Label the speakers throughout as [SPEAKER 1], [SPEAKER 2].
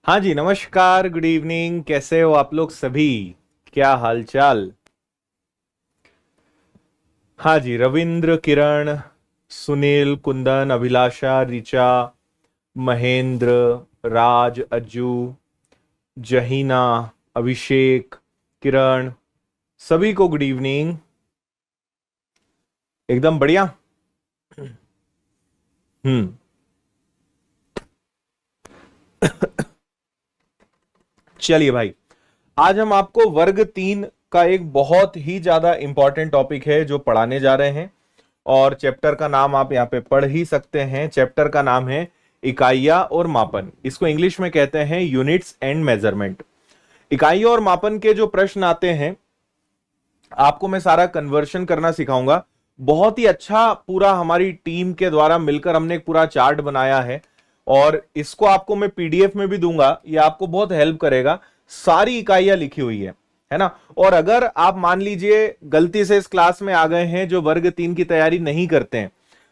[SPEAKER 1] हाँ जी, नमस्कार, good evening. कैसे हो आप लोग सभी? क्या हालचाल? हाँ जी, रविंद्र, किरण, सुनील, कुंदन, अभिलाषा, ऋचा, महेंद्र, राज, अज्जू, जहीना, अभिषेक, किरण, सभी को गुड इवनिंग। एकदम बढ़िया। हम्म। चलिए भाई, आज हम आपको वर्ग 3 का एक बहुत ही ज्यादा इंपॉर्टेंट टॉपिक है जो पढ़ाने जा रहे हैं। और चैप्टर का नाम आप यहाँ पे पढ़ ही सकते हैं। चैप्टर का नाम है इकाइयां और मापन। इसको इंग्लिश में कहते हैं यूनिट्स एंड मेजरमेंट। इकाइयों और मापन के जो प्रश्न आते हैं, आपको मैं सारा कन्वर्शन करना सिखाऊंगा। बहुत ही अच्छा, पूरा हमारी टीम के द्वारा मिलकर हमने एक पूरा चार्ट बनाया है और इसको आपको मैं पीडीएफ में भी दूंगा। ये आपको बहुत हेल्प करेगा। सारी इकाइयां लिखी हुई है ना। और अगर आप मान लीजिए गलती से इस क्लास में आ गए हैं, जो वर्ग 3 की तैयारी नहीं करते हैं,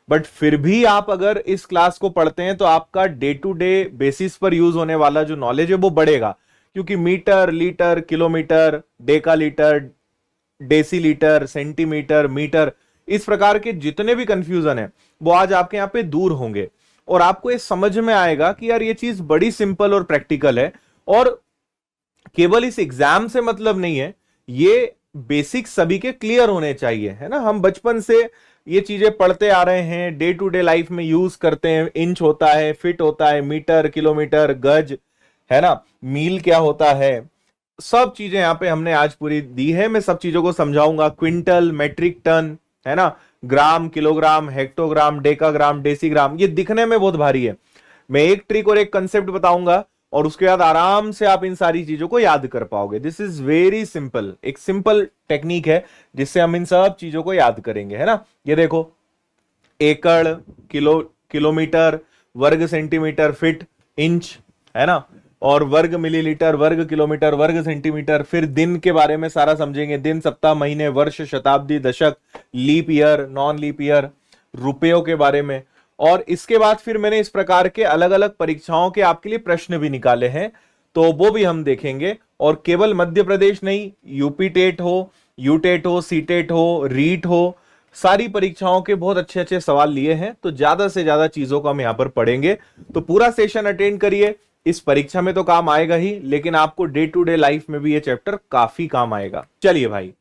[SPEAKER 1] बट फिर भी आप अगर इस क्लास को पढ़ते हैं तो आपका डे टू डे बेसिस पर यूज होने वाला जो नॉलेज है वो बढ़ेगा। क्योंकि metre, litre, kilometre, decalitre, decilitre, centimetre, metre, इस प्रकार के जितने भी कंफ्यूजन है वो आज आपके यहां पे दूर होंगे। और आपको ये समझ में आएगा कि यार ये चीज बड़ी सिंपल और प्रैक्टिकल है। और केवल इस एग्जाम से मतलब नहीं है, ये बेसिक सभी के क्लियर होने चाहिए, है ना। हम बचपन से ये चीजें पढ़ते आ रहे हैं, डे टू डे लाइफ में यूज करते हैं। इंच होता है, फिट होता है, मीटर, किलोमीटर, गज, है ना, मील क्या होता है, सब चीजें यहां पे हमने आज पूरी दी है। मैं सब चीजों को समझाऊंगा। क्विंटल, मेट्रिक टन, है ना, ग्राम, किलोग्राम, हेक्टोग्राम, डेकाग्राम, डेसीग्राम, ये दिखने में बहुत भारी है। मैं एक ट्रिक और एक कंसेप्ट बताऊंगा और उसके बाद आराम से आप इन सारी चीजों को याद कर पाओगे। दिस इज वेरी सिंपल, एक सिंपल टेक्निक है जिससे हम इन सब चीजों को याद करेंगे, है ना। ये देखो, एकड़, किलोमीटर, वर्ग सेंटीमीटर, फिट, इंच, है ना, और वर्ग मिलीलीटर, वर्ग किलोमीटर, वर्ग सेंटीमीटर। फिर दिन के बारे में सारा समझेंगे। दिन, सप्ताह, महीने, वर्ष, शताब्दी, दशक, leap year, non leap year, रुपयों के बारे में। और इसके बाद फिर मैंने इस प्रकार के अलग अलग परीक्षाओं के आपके लिए प्रश्न भी निकाले हैं, तो वो भी हम देखेंगे। और केवल मध्य प्रदेश नहीं, यूपी टेट हो, यूटेट हो, सीटेट हो, रीट हो, सारी परीक्षाओं के बहुत अच्छे अच्छे सवाल लिए हैं। तो ज्यादा से ज्यादा चीजों को हम यहां पर पढ़ेंगे। तो पूरा सेशन अटेंड करिए। इस परीक्षा में तो काम आएगा ही, लेकिन आपको डे टू डे लाइफ में भी ये चैप्टर काफी काम आएगा। चलिए भाई,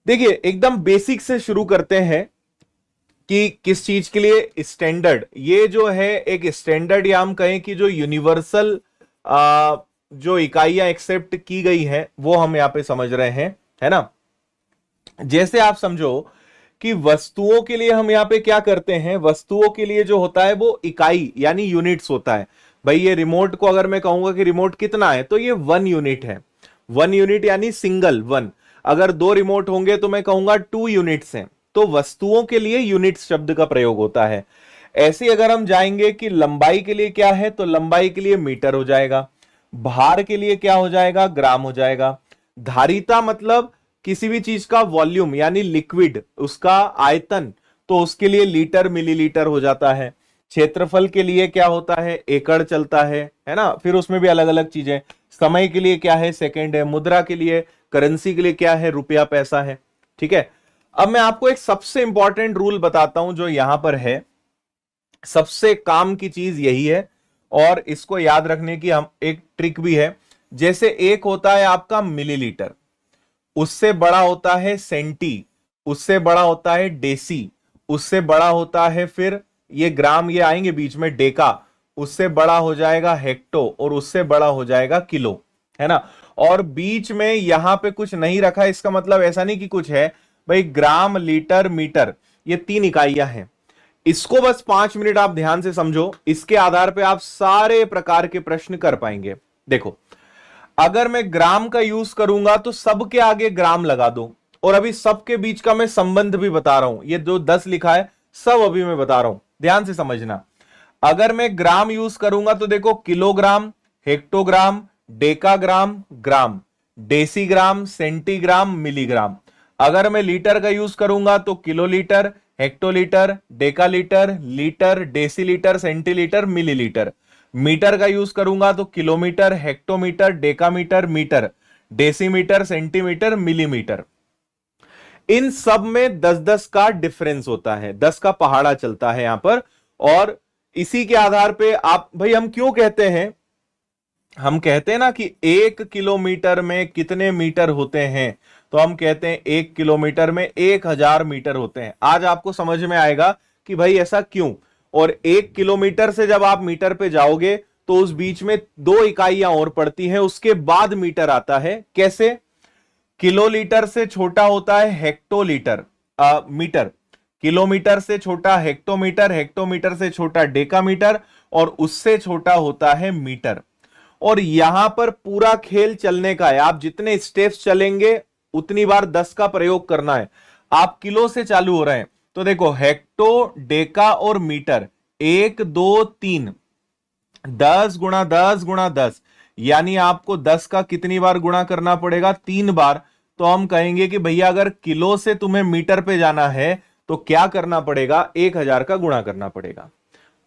[SPEAKER 1] देखिए एकदम बेसिक से शुरू करते हैं कि किस चीज के लिए स्टैंडर्ड, ये जो है एक स्टैंडर्ड, या हम कहें कि जो यूनिवर्सल जो इकाइयां एक्सेप्ट की गई हैं वो हम यहां पे समझ रहे हैं, है ना। जैसे आप समझो कि वस्तुओं के लिए हम यहां पे क्या करते हैं, वस्तुओं के लिए जो होता है वो इकाई यानी यूनिट्स होता है। भाई ये रिमोट को अगर मैं कहूंगा कि रिमोट कितना है, तो ये 1 यूनिट है। 1 यूनिट यानी सिंगल 1। अगर 2 रिमोट होंगे तो मैं कहूंगा 2 यूनिट्स हैं। तो वस्तुओं के लिए यूनिट्स शब्द का प्रयोग होता है। ऐसे अगर हम जाएंगे कि लंबाई के लिए क्या है, तो लंबाई के लिए मीटर हो जाएगा। भार के लिए क्या हो जाएगा, ग्राम हो जाएगा। धारिता मतलब किसी भी चीज का वॉल्यूम यानी लिक्विड, उसका आयतन, तो उसके लिए लीटर, मिलीलीटर हो जाता है। क्षेत्रफल के लिए क्या होता है, एकड़ चलता है ना। फिर उसमें भी अलग अलग चीजें। समय के लिए क्या है, सेकंड है। मुद्रा के लिए, करेंसी के लिए क्या है, रुपया, पैसा है। ठीक है। अब मैं आपको एक सबसे इंपॉर्टेंट रूल बताता हूं जो यहां पर है। सबसे काम की चीज यही है और इसको याद रखने की हम एक ट्रिक भी है। जैसे एक होता है आपका मिलीलीटर, उससे बड़ा होता है सेंटी, उससे बड़ा होता है डेसी, उससे बड़ा होता है फिर ये ग्राम, ये आएंगे बीच में, डेका, उससे बड़ा हो जाएगा हेक्टो, और उससे बड़ा हो जाएगा किलो, है ना। और बीच में यहां पे कुछ नहीं रखा, इसका मतलब ऐसा नहीं कि कुछ है। भाई ग्राम, लीटर, मीटर, ये 3 इकाइयां हैं। इसको बस 5 मिनट आप ध्यान से समझो, इसके आधार पे आप सारे प्रकार के प्रश्न कर पाएंगे। देखो, अगर मैं ग्राम का यूज करूंगा तो सबके आगे ग्राम लगा दो। और अभी सबके बीच का मैं संबंध भी बता रहा हूं, ये जो 10 लिखा है सब अभी मैं बता रहा हूं, ध्यान से समझना। अगर मैं ग्राम यूज करूंगा तो देखो, kilogram, hectogram, decagram, gram, decigram, centigram, milligram. अगर मैं लीटर का यूज करूंगा तो kilolitre, hectolitre, decalitre, litre, decilitre, centilitre, millilitre. Metre का यूज करूंगा तो kilometre, hectometre, decametre, metre, decimetre, centimetre, millimetre. इन सब में 10-10 का डिफरेंस होता है, 10 का पहाड़ा चलता है यहां पर। और इसी के आधार पे आप भाई, हम क्यों कहते हैं, हम कहते हैं ना कि 1 किलोमीटर में कितने मीटर होते हैं, तो हम कहते हैं 1 किलोमीटर में 1000 मीटर होते हैं। आज आपको समझ में आएगा कि भाई ऐसा क्यों। और 1 किलोमीटर से जब आप मीटर पे जाओगे तो उस बीच में 2 इकाइयां और पड़ती हैं, उसके बाद मीटर आता है। कैसे? किलोलीटर से छोटा होता है हेक्टोलीटर, मीटर। किलोमीटर से छोटा हेक्टोमीटर, हेक्टोमीटर से छोटा डेकामीटर, और उससे छोटा होता है मीटर। और यहां पर पूरा खेल चलने का है, आप जितने स्टेप्स चलेंगे उतनी बार 10 का प्रयोग करना है। आप किलो से चालू हो रहे हैं तो देखो, हेक्टो, डेका और मीटर, 1 2 3, 10 गुणा 10 गुणा 10, यानी आपको 10 का कितनी बार गुणा करना पड़ेगा? 3 बार। तो हम कहेंगे कि भैया अगर किलो से तुम्हें मीटर पे जाना है तो क्या करना पड़ेगा? 1000 का गुणा करना पड़ेगा।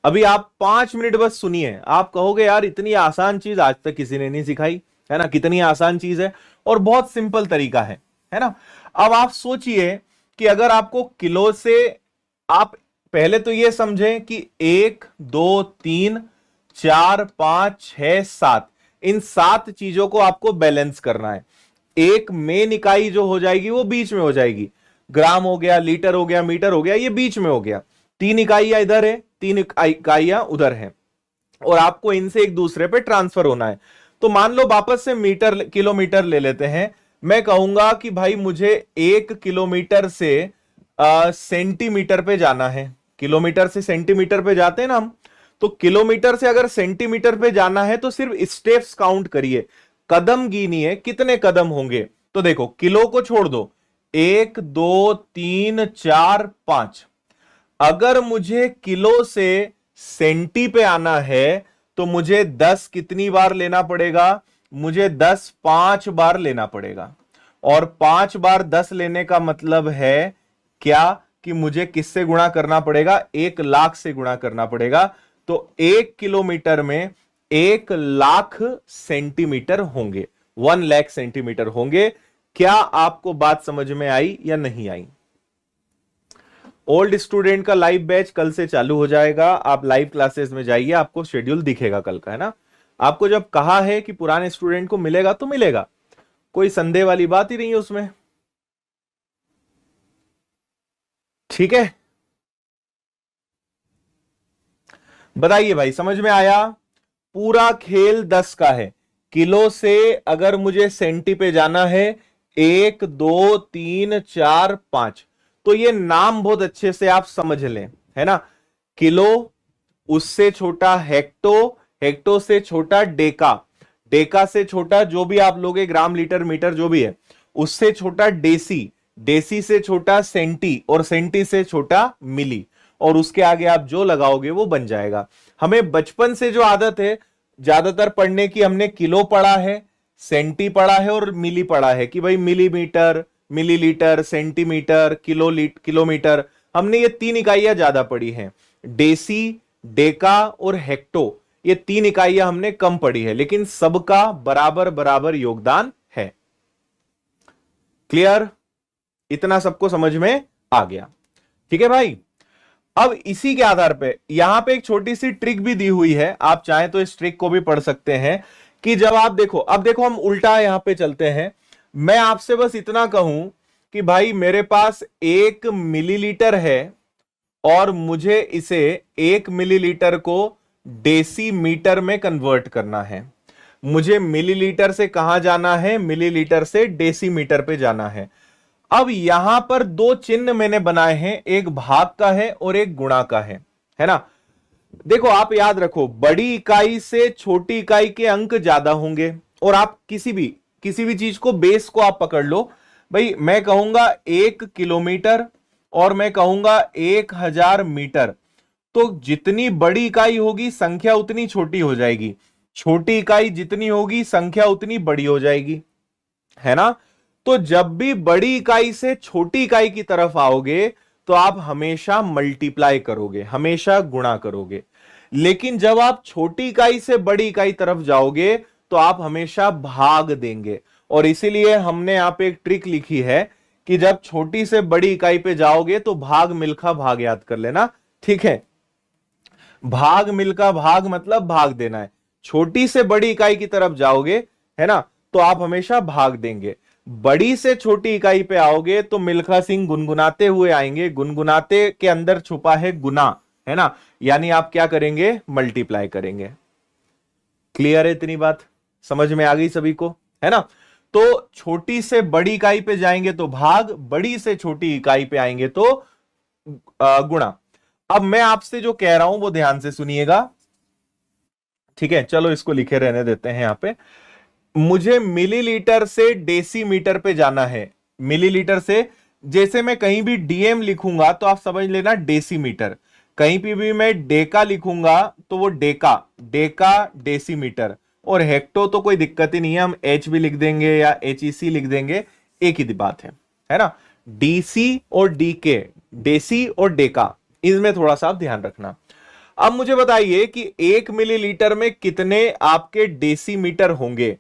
[SPEAKER 1] अभी आप 5 मिनट बस सुनिए, आप कहोगे यार इतनी आसान चीज आज तक किसी ने नहीं सिखाई, है ना? कितनी आसान चीज है और बहुत सिंपल तरीका है ना? अब आप सोचिए कि अगर आपको किलो से, आप पहले तो ये समझें कि 1 2 3 4 5 6 7, इन 7 चीजों को आपको बैलेंस करना है। एक मेन इकाई जो हो जाएगी वो बीच में हो जाएगी, ग्राम हो गया, लीटर हो गया, मीटर हो गया, ये बीच में हो गया। 3 इकाइयां इधर है, 3 इकाइयां उधर है, और आपको इनसे एक दूसरे पे ट्रांसफर होना है। तो मान लो वापस से मीटर, किलोमीटर ले लेते हैं। मैं कहूंगा कि भाई मुझे 1 किलोमीटर से सेंटीमीटर पे जाना है। किलोमीटर से सेंटीमीटर पे जाते हैं ना हम, तो किलोमीटर से अगर सेंटीमीटर पे जाना है तो सिर्फ स्टेप्स काउंट करिए, कदम गिनिए, कितने कदम होंगे। तो देखो, किलो को छोड़ दो, 1 2 3 4 5। अगर मुझे किलो से सेंटी पे आना है तो मुझे 10 कितनी बार लेना पड़ेगा? मुझे 10 5 बार लेना पड़ेगा। और 5 बार 10 लेने का मतलब है क्या? कि मुझे किससे गुणा करना पड़ेगा? 1,00,000 से गुणा करना पड़ेगा। तो 1 किलोमीटर में 1,00,000 सेंटीमीटर होंगे, 1,00,000 सेंटीमीटर होंगे। क्या आपको बात समझ में आई या नहीं आई? ओल्ड स्टूडेंट का लाइव बैच कल से चालू हो जाएगा, आप लाइव क्लासेस में जाइए, आपको शेड्यूल दिखेगा कल का, है ना? आपको जब कहा है कि पुराने स्टूडेंट को मिलेगा तो मिलेगा, कोई संदेह वाली बात ही नहीं है उसमें। ठीक है, बताइए भाई, समझ में आया? पूरा खेल 10 का है। किलो से अगर मुझे सेंटी पे जाना है, 1 2 3 4 5, तो ये नाम बहुत अच्छे से आप समझ लें, है ना? किलो, उससे छोटा हेक्टो, हेक्टो से छोटा डेका, डेका से छोटा जो भी आप लोगे ग्राम, लीटर, मीटर जो भी है, उससे छोटा डेसी, डेसी से छोटा सेंटी, और सेंटी से छोटा मिली, और उसके आगे आप जो लगाओगे वो बन जाएगा। हमें बचपन से जो आदत है ज्यादातर पढ़ने की, हमने किलो पढ़ा है, सेंटी पढ़ा है और मिली पढ़ा है, कि भाई मिलीमीटर, मिलीलीटर, सेंटीमीटर, किलोमीटर, हमने ये 3 इकाइयां ज्यादा पढ़ी हैं। डेसी, डेका और हेक्टो, ये 3 इकाइयां हमने कम पढ़ी है, लेकिन सबका बराबर बराबर योगदान है। क्लियर? इतना सबको समझ में आ गया? ठीक है भाई। अब इसी के आधार पे यहां पे एक छोटी सी ट्रिक भी दी हुई है, आप चाहें तो इस ट्रिक को भी पढ़ सकते हैं। कि जब आप देखो, अब देखो हम उल्टा यहां पे चलते हैं। मैं आपसे बस इतना कहूं कि भाई मेरे पास 1 मिलीलीटर है और मुझे इसे 1 मिलीलीटर को डेसीमीटर में कन्वर्ट करना है। मुझे मिलीलीटर से कहां जाना है? मिलीलीटर से डेसीमीटर पे जाना है। अब यहां पर 2 चिन्ह मैंने बनाए हैं, एक भाग का है और एक गुणा का है ना? देखो आप याद रखो, बड़ी इकाई से छोटी इकाई के अंक ज्यादा होंगे। और आप किसी भी चीज को, बेस को आप पकड़ लो भाई, मैं कहूंगा 1 किलोमीटर और मैं कहूंगा 1000 मीटर, तो जितनी बड़ी इकाई होगी संख्या उतनी छोटी हो जाएगी, छोटी इकाई जितनी होगी संख्या उतनी बड़ी हो जाएगी, है ना? तो जब भी बड़ी इकाई से छोटी इकाई की तरफ आओगे तो आप हमेशा मल्टीप्लाई करोगे, हमेशा गुणा करोगे। लेकिन जब आप छोटी इकाई से बड़ी इकाई तरफ जाओगे तो आप हमेशा भाग देंगे। और इसीलिए हमने यहां पे एक ट्रिक लिखी है कि जब छोटी से बड़ी इकाई पे जाओगे तो भाग मिल्खा भाग याद कर लेना, ठीक है। भाग मिल्खा भाग मतलब भाग देना है। छोटी से बड़ी इकाई की तरफ जाओगे, है ना, तो आप हमेशा भाग देंगे। बड़ी से छोटी इकाई पे आओगे तो मिल्खा सिंह गुनगुनाते हुए आएंगे। गुनगुनाते के अंदर छुपा है गुना, है ना, यानी आप क्या करेंगे, मल्टीप्लाई करेंगे। क्लियर है इतनी बात, समझ में आ गई सभी को, है ना। तो छोटी से बड़ी इकाई पे जाएंगे तो भाग, बड़ी से छोटी इकाई पे आएंगे तो गुणा। अब मैं आपसे जो कह रहा हूं वो ध्यान से सुनिएगा, ठीक है। चलो इसको लिखे रहने देते हैं यहां पे। मुझे मिलीलीटर से डेसीमीटर पे जाना है। मिलीलीटर से, जैसे मैं कहीं भी डीएम लिखूंगा तो आप समझ लेना डेसीमीटर, कहीं पे भी मैं डेका लिखूंगा तो वो डेका, डेका डेसीमीटर। और हेक्टो तो कोई दिक्कत ही नहीं है, हम एच भी लिख देंगे या एचईसी लिख देंगे, एक ही बात है ना। डीसी और डीके, डेसी और डेका, इसमें थोड़ा सा आप ध्यान रखना। अब मुझे बताइए कि 1 मिलीलीटर में कितने आपके डेसीमीटर होंगे।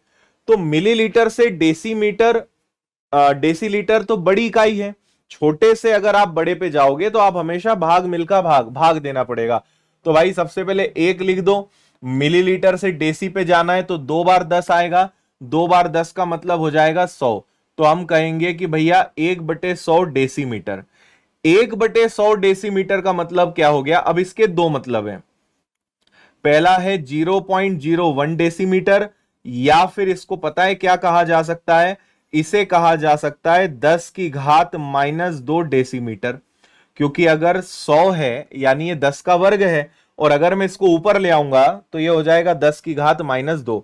[SPEAKER 1] तो मिलीलीटर से डेसीमीटर, डेसीलीटर तो बड़ी इकाई है। छोटे से अगर आप बड़े पे जाओगे तो आप हमेशा भाग मिलका भाग भाग देना पड़ेगा। तो भाई सबसे पहले 1 लिख दो। मिलीलीटर से डेसी पे जाना है तो 2 बार 10 आएगा, 2 बार 10 का मतलब हो जाएगा 100। तो हम कहेंगे कि भैया 1/100 डेसीमीटर। 1/100 डेसीमीटर का मतलब क्या हो गया। अब इसके दो मतलब हैं, पहला है 0.01 डेसीमीटर, या फिर इसको पता है क्या कहा जा सकता है, इसे कहा जा सकता है 10 की घात -2 डेसीमीटर। क्योंकि अगर 100 है यानी ये 10 का वर्ग है, और अगर मैं इसको ऊपर ले आऊंगा तो ये हो जाएगा 10 की घात -2।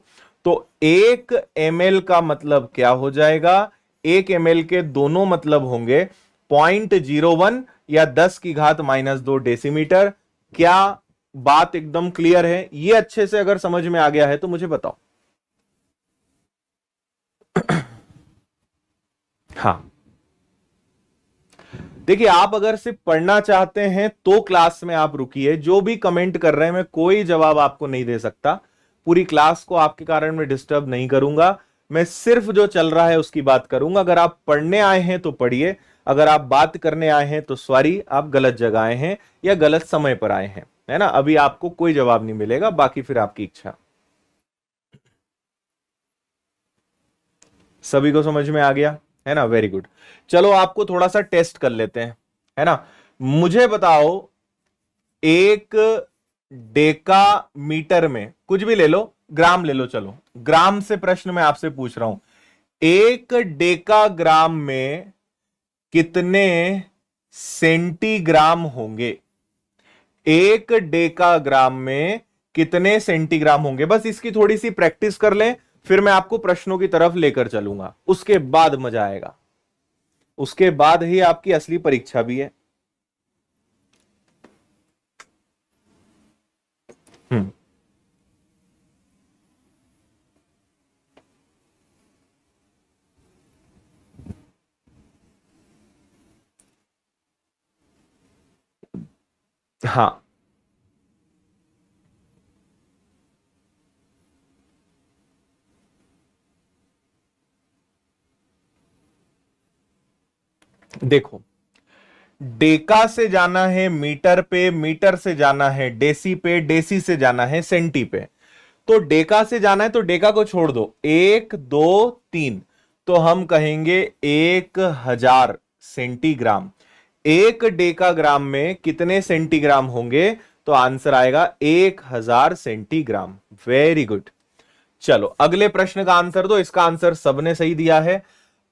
[SPEAKER 1] तो 1 ml का मतलब क्या हो जाएगा, 1 ml के दोनों मतलब होंगे 0.01 या 10 की घात -2 डेसीमीटर। क्या बात एकदम क्लियर है? ये अच्छे से अगर समझ में आ गया है तो मुझे बताओ। हाँ, देखिए आप अगर सिर्फ पढ़ना चाहते हैं तो क्लास में आप रुकिए। जो भी कमेंट कर रहे हैं मैं कोई जवाब आपको नहीं दे सकता, पूरी क्लास को आपके कारण मैं डिस्टर्ब नहीं करूंगा। मैं सिर्फ जो चल रहा है उसकी बात करूंगा। अगर आप पढ़ने आए हैं तो पढ़िए, अगर आप बात करने आए हैं तो सॉरी, आप गलत जगह आए हैं या गलत समय पर आए हैं, है ना। अभी आपको कोई जवाब नहीं मिलेगा, बाकी फिर आपकी इच्छा। सभी को समझ में आ गया, है ना, वेरी गुड। चलो आपको थोड़ा सा टेस्ट कर लेते हैं, है ना। मुझे बताओ, एक डेका मीटर में, कुछ भी ले लो, ग्राम ले लो, चलो ग्राम से प्रश्न मैं आपसे पूछ रहा हूं। एक डेका ग्राम में कितने सेंटीग्राम होंगे। एक डेका ग्राम में कितने सेंटीग्राम होंगे, बस इसकी थोड़ी सी प्रैक्टिस कर लें, फिर मैं आपको प्रश्नों की तरफ लेकर चलूंगा, उसके बाद मजा आएगा, उसके बाद ही आपकी असली परीक्षा भी है। हम्म, हाँ, देखो, डेका से जाना है मीटर पे, मीटर से जाना है डेसी पे, डेसी से जाना है सेंटी पे। तो डेका से जाना है तो डेका को छोड़ दो, 1 2 3, तो हम कहेंगे 1000 सेंटीग्राम। एक डेका ग्राम में कितने सेंटीग्राम होंगे, तो आंसर आएगा 1000 सेंटीग्राम। Very good. चलो अगले प्रश्न का आंसर दो, इसका आंसर सबने सही दिया है।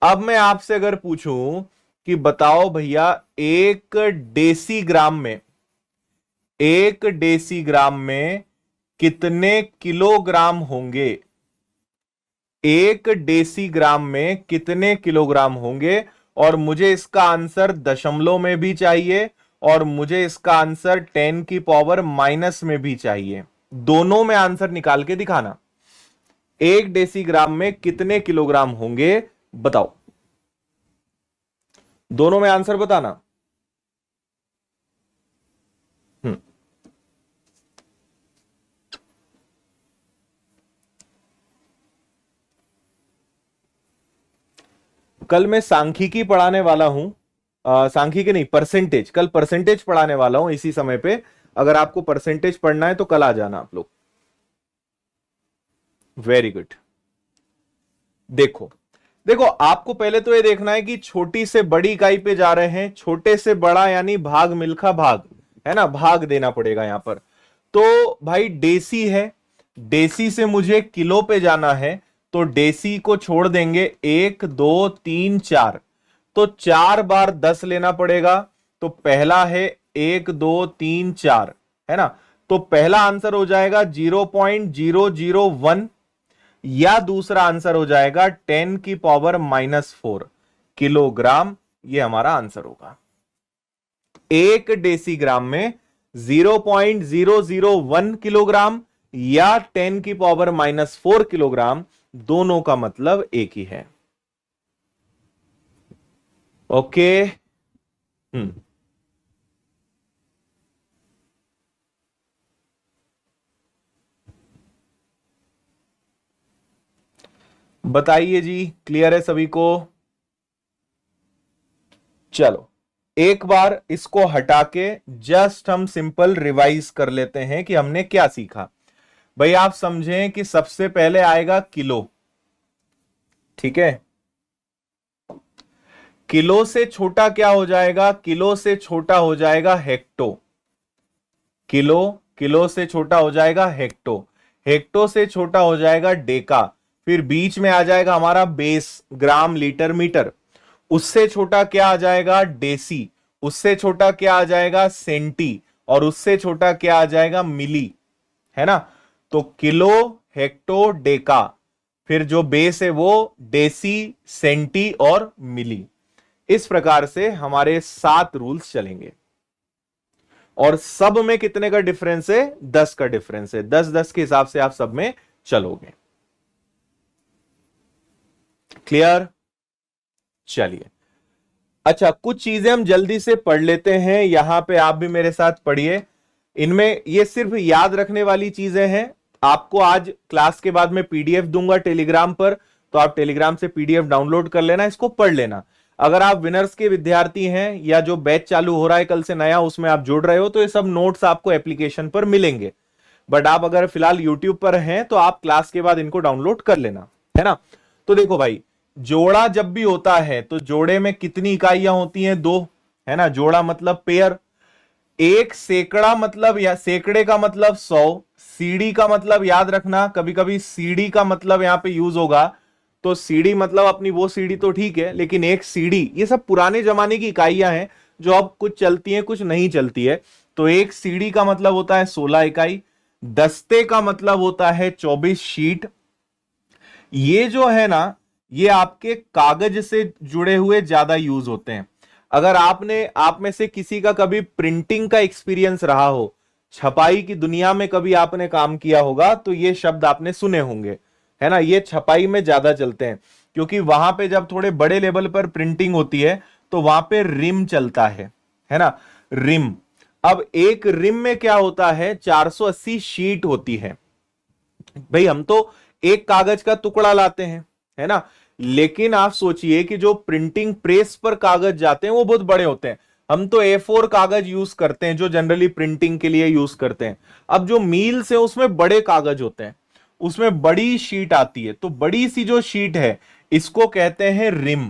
[SPEAKER 1] अब मैं आपसे अगर पूछूं कि बताओ भैया, एक डेसीग्राम में, एक डेसीग्राम में कितने किलोग्राम होंगे। एक डेसीग्राम में कितने किलोग्राम होंगे, और मुझे इसका आंसर दशमलव में भी चाहिए, और मुझे इसका आंसर 10 की पावर माइनस में भी चाहिए। दोनों में आंसर निकाल के दिखाना। एक डेसीग्राम में कितने किलोग्राम होंगे, बताओ, दोनों में आंसर बताना। हम्म, कल मैं सांख्यिकी पढ़ाने वाला हूं, सांख्यिकी नहीं, परसेंटेज, कल परसेंटेज पढ़ाने वाला हूं इसी समय पे। अगर आपको परसेंटेज पढ़ना है तो कल आ जाना आप लोग। Very good. देखो देखो, आपको पहले तो ये देखना है कि छोटी से बड़ी इकाई पे जा रहे हैं, छोटे से बड़ा यानी भाग मिल्खा भाग, है ना, भाग देना पड़ेगा यहां पर। तो भाई डेसी है, डेसी से मुझे किलो पे जाना है, तो डेसी को छोड़ देंगे, 1 2 3 4, तो 4 बार 10 लेना पड़ेगा। तो पहला है 1 2 3 4, है ना। तो पहला आंसर हो जाएगा 0.001, या दूसरा आंसर हो जाएगा 10 की पावर -4 किलोग्राम। ये हमारा आंसर होगा। 1 डेसीग्राम में 0.001 किलोग्राम या 10 की पावर -4 किलोग्राम, दोनों का मतलब एक ही है। ओके। बताइए जी, क्लियर है सभी को? चलो एक बार इसको हटा के जस्ट हम सिंपल रिवाइज कर लेते हैं कि हमने क्या सीखा। भाई आप समझें कि सबसे पहले आएगा किलो, ठीक है। किलो से छोटा क्या हो जाएगा? किलो से छोटा हो जाएगा हेक्टो। किलो से छोटा हो जाएगा हेक्टो। हेक्टो से छोटा हो जाएगा डेका। फिर बीच में आ जाएगा हमारा बेस, ग्राम लीटर मीटर। उससे छोटा क्या आ जाएगा? डेसी। उससे छोटा क्या आ जाएगा? सेंटी। और उससे छोटा क्या आ जाएगा? मिली, है ना। तो किलो, हेक्टो, डेका, फिर जो बेस है वो डेसी, सेंटी और मिली। इस प्रकार से हमारे 7 रूल्स चलेंगे और सब में कितने का डिफरेंस है? 10 का डिफरेंस है। 10-10 के हिसाब से आप सब में चलोगे। क्लियर? चलिए, अच्छा कुछ चीजें हम जल्दी से पढ़ लेते हैं, यहां पे आप भी मेरे साथ पढ़िए। इनमें ये सिर्फ याद रखने वाली चीजें हैं। आपको आज क्लास के बाद में पीडीएफ दूंगा टेलीग्राम पर, तो आप टेलीग्राम से पीडीएफ डाउनलोड कर लेना, इसको पढ़ लेना। अगर आप विनर्स के विद्यार्थी हैं या जो बैच चालू हो रहा है कल से नया, उसमें आप जुड़ रहे हो, तो ये सब नोट्स आपको एप्लीकेशन पर मिलेंगे। बट आप अगर फिलहाल यूट्यूब पर हैं तो आप क्लास के बाद इनको डाउनलोड कर लेना, है ना। तो देखो भाई, जोड़ा जब भी होता है तो जोड़े में कितनी इकाइयां होती हैं? 2, है ना। जोड़ा मतलब पेयर। एक सैकड़ा मतलब, या सैकड़े का मतलब 100। सीडी का मतलब याद रखना, कभी कभी सीडी का मतलब यहां पे यूज होगा, तो सीडी मतलब अपनी वो सीडी तो ठीक है, लेकिन एक सीडी, ये सब पुराने जमाने की इकाइयां हैं जो अब कुछ चलती हैं कुछ नहीं चलती है। तो एक सीडी का मतलब होता है 16 इकाई। दस्ते का मतलब होता है 24 शीट। ये जो है ना, ये आपके कागज से जुड़े हुए ज्यादा यूज होते हैं। अगर आप में से किसी का कभी प्रिंटिंग का एक्सपीरियंस रहा हो, छपाई की दुनिया में कभी आपने काम किया होगा, तो ये शब्द आपने सुने होंगे, है ना। ये छपाई में ज्यादा चलते हैं, क्योंकि वहां पे जब थोड़े बड़े लेवल पर प्रिंटिंग होती है तो वहां पे रिम चलता है ना, रिम। अब एक रिम में क्या होता है? 480 शीट होती है। भाई हम तो एक कागज का टुकड़ा लाते हैं, है ना, लेकिन आप सोचिए कि जो प्रिंटिंग प्रेस पर कागज जाते हैं वो बहुत बड़े होते हैं। हम तो A4 कागज यूज करते हैं जो जनरली प्रिंटिंग के लिए यूज करते हैं। अब जो मील से उसमें बड़े कागज होते हैं, उसमें बड़ी शीट आती है, तो बड़ी सी जो शीट है इसको कहते हैं रिम,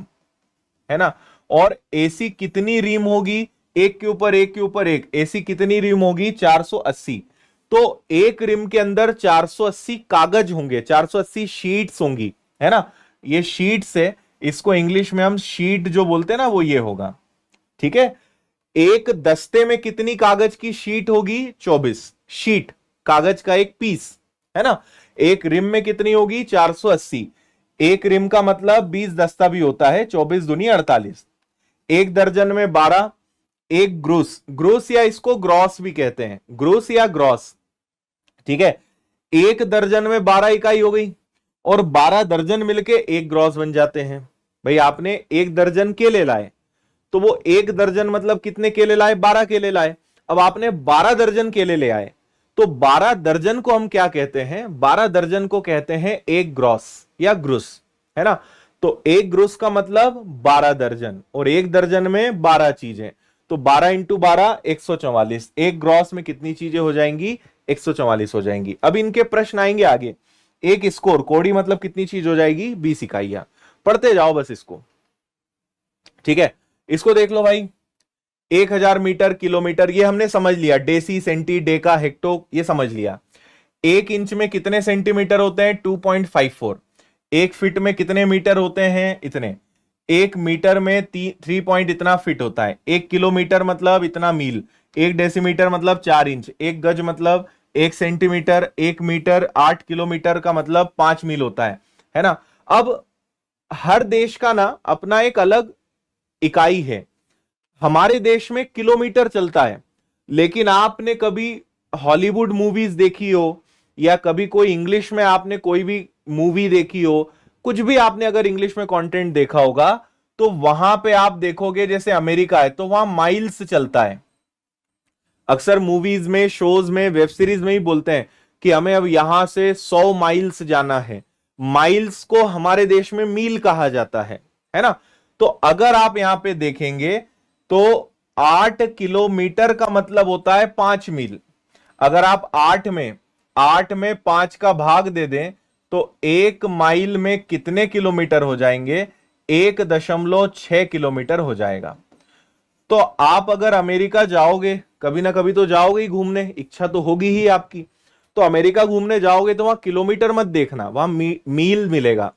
[SPEAKER 1] है ना। और ऐसी कितनी रिम होगी? एक के ऊपर एक के ऊपर एक, ऐसी कितनी रिम होगी? 480। तो एक रिम के अंदर 480 कागज होंगे, 480 शीट्स होंगी, है ना। ये शीट्स है, इसको इंग्लिश में हम शीट जो बोलते हैं ना, वो ये होगा, ठीक है। एक दस्ते में कितनी कागज की शीट होगी? 24 शीट, कागज का एक पीस, है ना। एक रिम में कितनी होगी? 480। एक रिम का मतलब 20 दस्ता भी होता है, 24 दूनी 48। एक दर्जन में 12। एक ग्रोस, ग्रोस या इसको ग्रॉस भी कहते हैं, ग्रोस या ग्रॉस, ठीक है। एक दर्जन में 12 इकाई हो गई, और 12 दर्जन मिलके एक ग्रॉस बन जाते हैं। भाई आपने एक दर्जन केले लाए, तो वो एक दर्जन मतलब कितने केले लाए? 12 केले लाए। अब आपने 12 दर्जन केले ले आए, तो 12 दर्जन को हम क्या कहते हैं? 12 दर्जन को कहते हैं एक ग्रॉस या ग्रुस, है ना। तो एक ग्रोस का मतलब 12 दर्जन, और एक दर्जन में 12 चीजें, तो 12 इंटू 12 144। एक ग्रॉस में कितनी चीजें हो जाएंगी? 144 हो जाएंगी। अब इनके प्रश्न आएंगे आगे। एक स्कोर, कोड़ी मतलब कितनी चीज हो जाएगी? 20 इकाइयां। पढ़ते जाओ बस इसको, ठीक है। इसको देख लो भाई, 1000 मीटर किलोमीटर ये हमने समझ लिया, डेसी सेंटी डेका हेक्टो ये समझ लिया। एक इंच में कितने सेंटीमीटर होते हैं? 2.54। एक फीट में कितने मीटर होते हैं? इतने। एक मीटर में 3 पॉइंट इतना फिट होता है। एक किलोमीटर मतलब इतना मील। एक डेसीमीटर मतलब 4 इंच। एक गज मतलब 1 सेंटीमीटर। एक मीटर 8 किलोमीटर का मतलब 5 मील होता है ना। अब हर देश का ना अपना एक अलग इकाई है। हमारे देश में किलोमीटर चलता है, लेकिन आपने कभी हॉलीवुड मूवीज देखी हो, या कभी कोई इंग्लिश में आपने कोई भी मूवी देखी हो, कुछ भी आपने अगर इंग्लिश में कंटेंट देखा होगा, तो वहां पे आप देखोगे जैसे अमेरिका है तो वहां माइल्स चलता है। अक्सर मूवीज में, शोज में, वेब सीरीज में ही बोलते हैं कि हमें अब यहां से 100 माइल्स जाना है। माइल्स को हमारे देश में मील कहा जाता है ना। तो अगर आप यहां पे देखेंगे तो 8 किलोमीटर का मतलब होता है 5 मील। अगर आप 8 में 5 का भाग दे दें तो 1 माइल में कितने किलोमीटर हो जाएंगे? 1.6 किलोमीटर हो जाएगा। तो आप अगर अमेरिका जाओगे, कभी ना कभी तो जाओगे ही घूमने, इच्छा तो होगी ही आपकी, तो अमेरिका घूमने जाओगे तो वहां किलोमीटर मत देखना, वहां मील मिलेगा,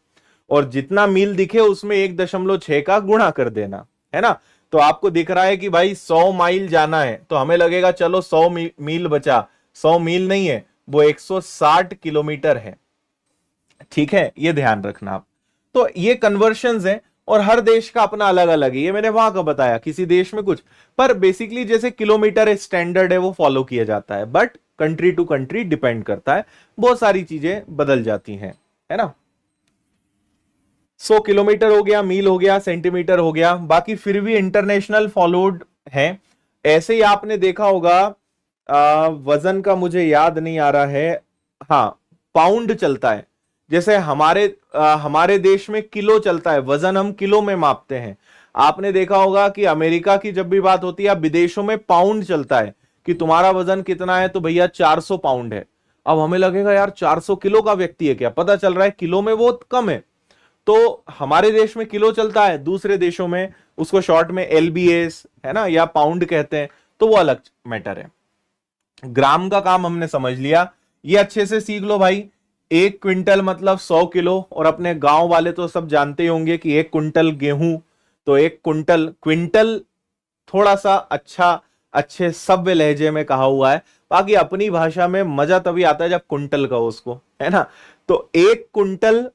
[SPEAKER 1] और जितना मील दिखे उसमें 1.6 का गुणा कर देना, है ना। तो आपको दिख रहा है कि भाई 100 माइल जाना है, तो हमें लगेगा चलो 100 मील बचा। 100 मील नहीं है, वो 160 किलोमीटर है। ठीक है, ये ध्यान रखना आप। तो ये कन्वर्शंस हैं, और हर देश का अपना अलग अलग है। ये मैंने वहां का बताया, किसी देश में कुछ, पर बेसिकली जैसे किलोमीटर स्टैंडर्ड है वो फॉलो किया जाता है, but country to country depend करता है, बहुत सारी चीजें बदल जाती हैं, है ना। 100 किलोमीटर हो गया, मील हो गया, सेंटीमीटर हो गया, बाकी फिर भी इंटरनेशनल फॉलोड है। ऐसे ही आपने देखा होगा, वजन का मुझे याद नहीं आ रहा है, हाँ, पाउंड चलता है। जैसे हमारे देश में किलो चलता है, वजन हम किलो में मापते हैं। आपने देखा होगा कि अमेरिका की जब भी बात होती है, विदेशों में पाउंड चलता है, कि तुम्हारा वजन कितना है, तो भैया 400 पाउंड है। अब हमें लगेगा यार 400 किलो का व्यक्ति है क्या, पता चल रहा है किलो में वो कम है। तो हमारे देश में किलो चलता है, दूसरे देशों में उसको शॉर्ट में एलबीएस, है ना, या पाउंड कहते हैं, तो वो अलग मैटर है। ग्राम का काम हमने समझ लिया, ये अच्छे से सीख लो भाई। 1 क्विंटल मतलब 100 किलो, और अपने गांव वाले तो सब जानते ही होंगे कि 1 कुंटल गेहूं, तो 1 कुंटल, क्विंटल थोड़ा सा अच्छे सभ्य लहजे में कहा हुआ है। बाकी अपनी भाषा में मजा तभी आता है जब कुंटल कहो उसको, है ना। तो 1 कुंटल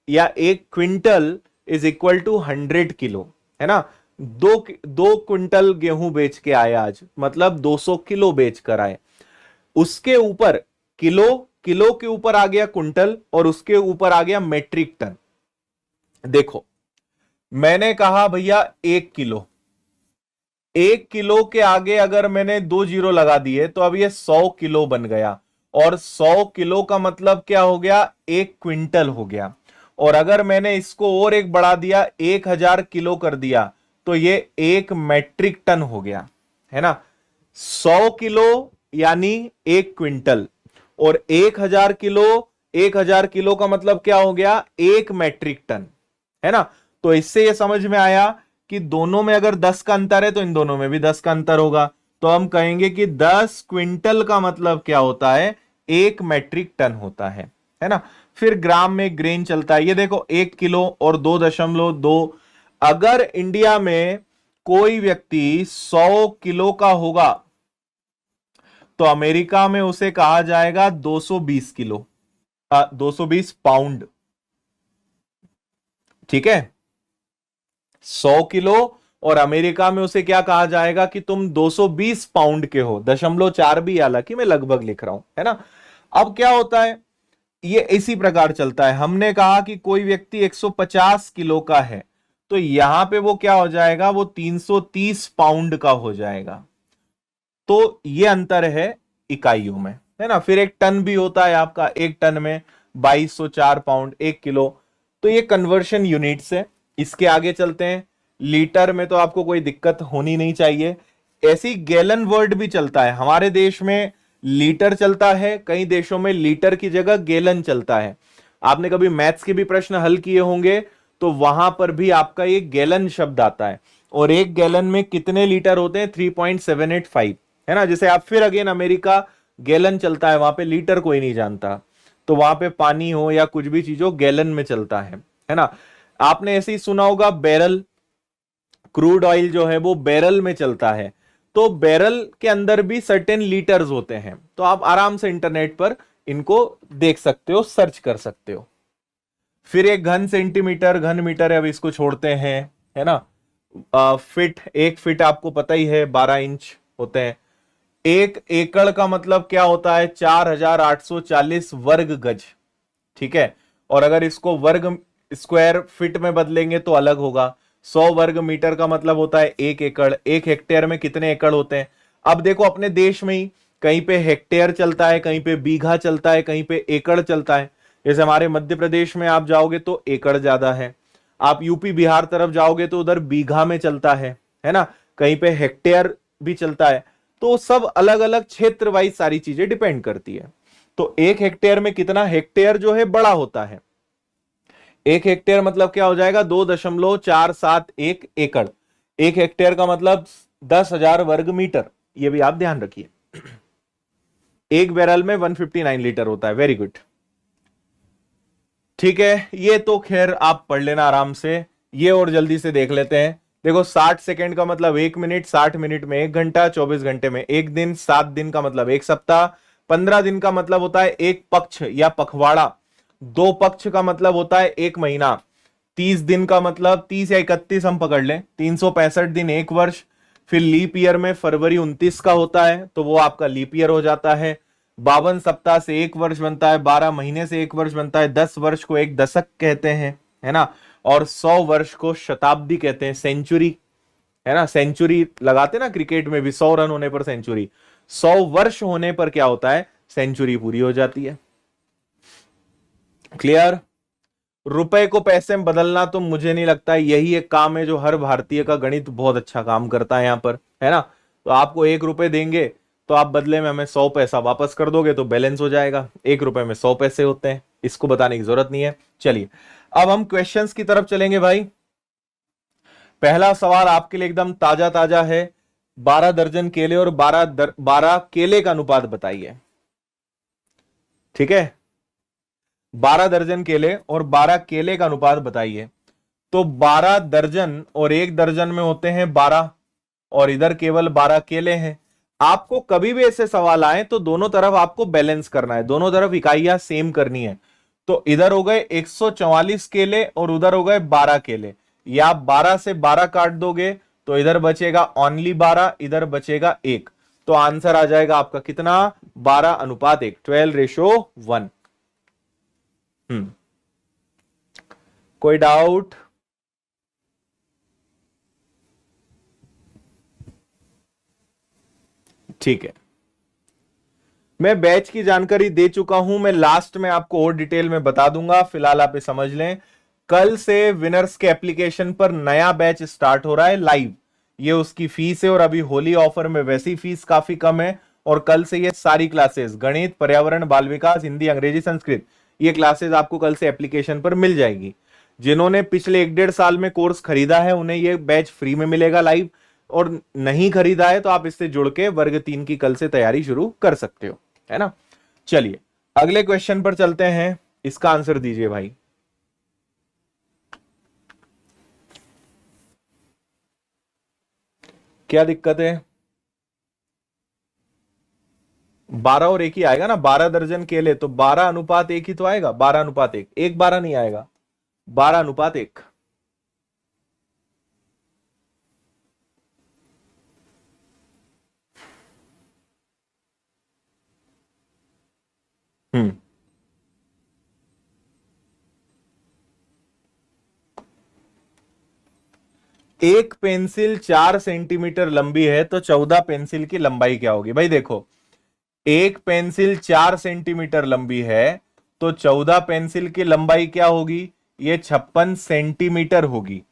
[SPEAKER 1] या 1 quintal is equal to 100 kilo, है ना। 2 क्विंटल गेहूं बेच के आए आज, मतलब 200 किलो बेच कर आए। उसके ऊपर किलो, किलो के ऊपर आ गया कुंटल, और उसके ऊपर आ गया मेट्रिक टन। देखो, मैंने कहा भैया 1 किलो, 1 किलो के आगे अगर मैंने 2 जीरो लगा दिए तो अब ये 100 किलो बन गया, और 100 किलो का मतलब क्या हो गया? 1 क्विंटल हो गया। और अगर मैंने इसको और एक बढ़ा दिया, 1000 किलो कर दिया, तो ये 1 मेट्रिक टन हो गया, है ना। 100 किलो यानी 1 क्विंटल, और 1000 किलो, 1000 किलो का मतलब क्या हो गया? 1 मेट्रिक टन, है ना। तो इससे ये समझ में आया कि दोनों में अगर 10 का अंतर है तो इन दोनों में भी 10 का अंतर होगा। तो हम कहेंगे कि 10 क्विंटल का मतलब क्या होता है? 1 मेट्रिक टन होता है ना। फिर ग्राम में ग्रेन चलता है। ये देखो, 1 किलो और 2.2। अगर इंडिया में कोई व्यक्ति 100 किलो का होगा तो अमेरिका में उसे कहा जाएगा 220 किलो, 220 पाउंड। ठीक है, 100 किलो, और अमेरिका में उसे क्या कहा जाएगा कि तुम 220 पाउंड के हो। 0.4 भी, हालांकि मैं लगभग लिख रहा हूं, है ना। अब क्या होता है, ये इसी प्रकार चलता है। हमने कहा कि कोई व्यक्ति 150 किलो का है, तो यहां पे वो क्या हो जाएगा? वो 330 पाउंड का हो जाएगा। तो ये अंतर है इकाइयों में, है ना। फिर एक टन भी होता है आपका, एक टन में 2204 पाउंड, 1 किलो। तो ये कन्वर्शन यूनिट्स है। इसके आगे चलते हैं। लीटर में तो आपको कोई दिक्कत होनी नहीं चाहिए। ऐसी गैलन वर्ड भी चलता है, हमारे देश में लीटर चलता है, कई देशों में लीटर की जगह गैलन चलता है। आपने कभी मैथ्स के भी प्रश्न हल किए होंगे तो वहां पर भी आपका ये गैलन शब्द आता है। और एक गैलन में कितने लीटर होते हैं? 3.785, है ना। जैसे आप फिर अगेन अमेरिका गैलन चलता है, वहां पे लीटर कोई नहीं जानता, तो वहां पे पानी हो या कुछ भी चीज हो गैलन में चलता है ना। आपने ऐसे ही सुना होगा बैरल, क्रूड ऑयल जो है वो बैरल में चलता है, तो बैरल के अंदर भी सर्टेन लीटर्स होते हैं। तो आप आराम से इंटरनेट पर इनको देख सकते हो, सर्च कर सकते हो। फिर एक घन सेंटीमीटर, घन मीटर है, अब इसको छोड़ते हैं, है ना। फिट, एक फिट आपको पता ही है 12 इंच होते हैं। एक एकड़ का मतलब क्या होता है? 4840 वर्ग गज, ठीक है। और अगर इसको वर्ग स्क्वायर फीट में बदलेंगे तो अलग होगा। 100 वर्ग मीटर का मतलब होता है 1 एकड़। 1 हेक्टेयर में कितने एकड़ होते हैं? अब देखो अपने देश में ही कहीं पे हेक्टेयर चलता है, कहीं पे बीघा चलता है, कहीं पे एकड़ चलता है। जैसे हमारे मध्य प्रदेश में आप जाओगे तो एकड़ ज्यादा है, आप यूपी बिहार तरफ जाओगे तो उधर बीघा में चलता है ना। कहीं पे हेक्टेयर भी चलता है। तो सब अलग अलग क्षेत्र वाइज सारी चीजें डिपेंड करती है। तो 1 हेक्टेयर में कितना? हेक्टेयर जो है बड़ा होता है। 1 हेक्टेयर मतलब क्या हो जाएगा? 2.471 एकड़। 1 हेक्टेयर का मतलब 10,000 वर्ग मीटर, ये भी आप ध्यान रखिए। एक बैरल में 159 लीटर होता है। वेरी गुड, ठीक है। ये तो खैर आप पढ़ लेना आराम से। ये और जल्दी से देख लेते हैं। देखो 60 सेकंड का मतलब 1 मिनट, 60 मिनट में 1 घंटा, 24 घंटे में 1 दिन, 7 दिन का मतलब 1 सप्ताह, 15 दिन का मतलब होता है 1 पक्ष या पखवाड़ा, 2 पक्ष का मतलब होता है 1 महीना, 30 दिन का मतलब 30 या 31 हम पकड़ लें, 365 दिन 1 वर्ष। फिर लीप ईयर में फरवरी 29 का होता है तो वो आपका लीप ईयर हो जाता है। 52 सप्ताह से 1 वर्ष बनता है, 12 महीने से 1 वर्ष बनता है, 10 वर्ष को 1 दशक कहते हैं, है ना। और 100 वर्ष को शताब्दी कहते हैं, सेंचुरी, है ना। सेंचुरी लगाते ना क्रिकेट में भी, 100 रन होने पर सेंचुरी। 100 वर्ष होने पर क्या होता है? सेंचुरी पूरी हो जाती है। क्लियर? रुपए को पैसे में बदलना तो मुझे नहीं लगता है यही एक काम है जो हर भारतीय का गणित बहुत अच्छा काम करता है यहां पर, है ना। तो आपको 1 रुपए देंगे तो आप बदले में हमें 100 पैसा वापस कर दोगे तो बैलेंस हो जाएगा। 1 रुपए में 100 पैसे होते हैं, इसको बताने की जरूरत नहीं है। चलिए अब हम क्वेश्चंस की तरफ चलेंगे भाई। पहला सवाल आपके लिए एकदम ताजा ताजा है। 12 दर्जन केले और 12 केले का अनुपात बताइए। ठीक है, 12 दर्जन केले और 12 केले का अनुपात बताइए। तो 12 दर्जन और 1 दर्जन में होते हैं 12, और इधर केवल 12 केले हैं। आपको कभी भी ऐसे सवाल आए तो दोनों तरफ आपको बैलेंस करना है, दोनों तरफ इकाइयां सेम करनी है। तो इधर हो गए 144 केले और उधर हो गए 12 केले। या आप 12 से 12 काट दोगे तो इधर बचेगा ओनली 12, इधर बचेगा 1। तो आंसर आ जाएगा आपका कितना? 12:1, 12:1। कोई डाउट? ठीक है, मैं बैच की जानकारी दे चुका हूं, मैं लास्ट में आपको और डिटेल में बता दूंगा, फिलहाल आप ये समझ लें। कल से विनर्स के एप्लीकेशन पर नया बैच स्टार्ट हो रहा है लाइव। ये उसकी फीस है, और अभी होली ऑफर में वैसी फीस काफी कम है। और कल से ये सारी क्लासेस, गणित, पर्यावरण, बाल विकास, हिंदी, अंग्रेजी, संस्कृत, ये क्लासेस आपको कल से एप्लीकेशन पर मिल जाएगी। जिन्होंने पिछले 1-1.5 साल में कोर्स खरीदा है उन्हें ये बैच फ्री में मिलेगा लाइव, और नहीं खरीदा है तो आप इससे जुड़ के वर्ग 3 की कल से तैयारी शुरू कर सकते हो, है ना। चलिए अगले क्वेश्चन पर चलते हैं, इसका आंसर दीजिए भाई। क्या दिक्कत है? 12 और 1 ही आएगा ना। 12 दर्जन केले तो 12:1 ही तो आएगा। 12:1, 1:12 नहीं आएगा, 12:1। हम्म, एक पेंसिल 4 सेंटीमीटर लंबी है तो 14 पेंसिल की लंबाई क्या होगी? भाई देखो, एक पेंसिल 4 सेंटीमीटर लंबी है तो 14 पेंसिल की लंबाई क्या होगी? ये 56 सेंटीमीटर होगी।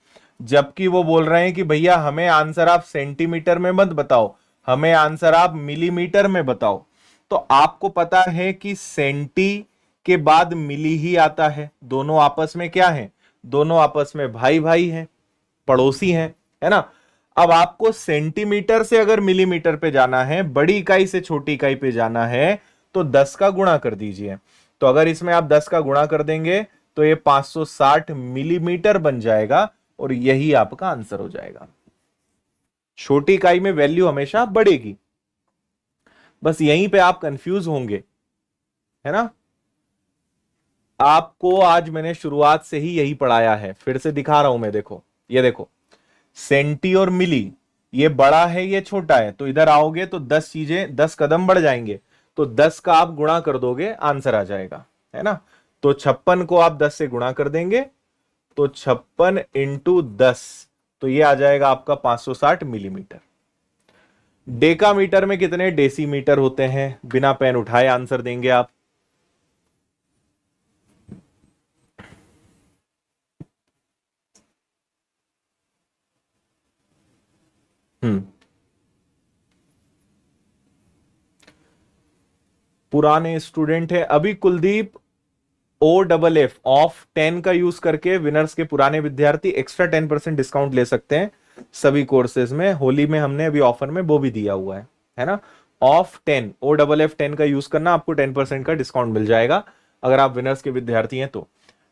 [SPEAKER 1] जबकि वो बोल रहे हैं कि भैया हमें आंसर आप सेंटीमीटर में मत बताओ, हमें आंसर आप मिलीमीटर में बताओ। तो आपको पता है कि सेंटी के बाद मिली ही आता है। दोनों आपस में क्या है? दोनों आपस में भाई भाई हैं, पड़ोसी हैं, है ना। अब आपको सेंटीमीटर से अगर मिलीमीटर पे जाना है, बड़ी इकाई से छोटी इकाई पे जाना है, तो 10 का गुणा कर दीजिए। तो अगर इसमें आप 10 का गुणा कर देंगे तो ये 560 मिलीमीटर बन जाएगा और यही आपका आंसर हो जाएगा। छोटी इकाई में वैल्यू हमेशा बढ़ेगी, बस यहीं पे आप कंफ्यूज होंगे, है ना। आपको आज मैंने शुरुआत से ही यही पढ़ाया है, फिर से दिखा रहा हूं मैं। देखो, ये देखो, सेंटी और मिली, ये बड़ा है ये छोटा है, तो इधर आओगे तो 10 चीजें 10 कदम बढ़ जाएंगे, तो 10 का आप गुणा कर दोगे, आंसर आ जाएगा, है ना। तो 56 को आप 10 से गुणा कर देंगे, तो 56 इंटू 10, तो ये आ जाएगा आपका 560 मिलीमीटर। डेकामीटर में कितने डेसीमीटर होते हैं? बिना पेन उठाए आंसर देंगे आप। पुराने स्टूडेंट है अभी कुलदीप, OFF ऑफ 10 का यूज करके विनर्स के पुराने विद्यार्थी एक्स्ट्रा 10% डिस्काउंट ले सकते हैं सभी कोर्सेज में। होली में हमने अभी ऑफर में वो भी दिया हुआ है ना। ऑफ 10, OFF 10 का यूज करना, आपको 10% का डिस्काउंट मिल जाएगा अगर आप विनर्स के विद्यार्थी हैं तो।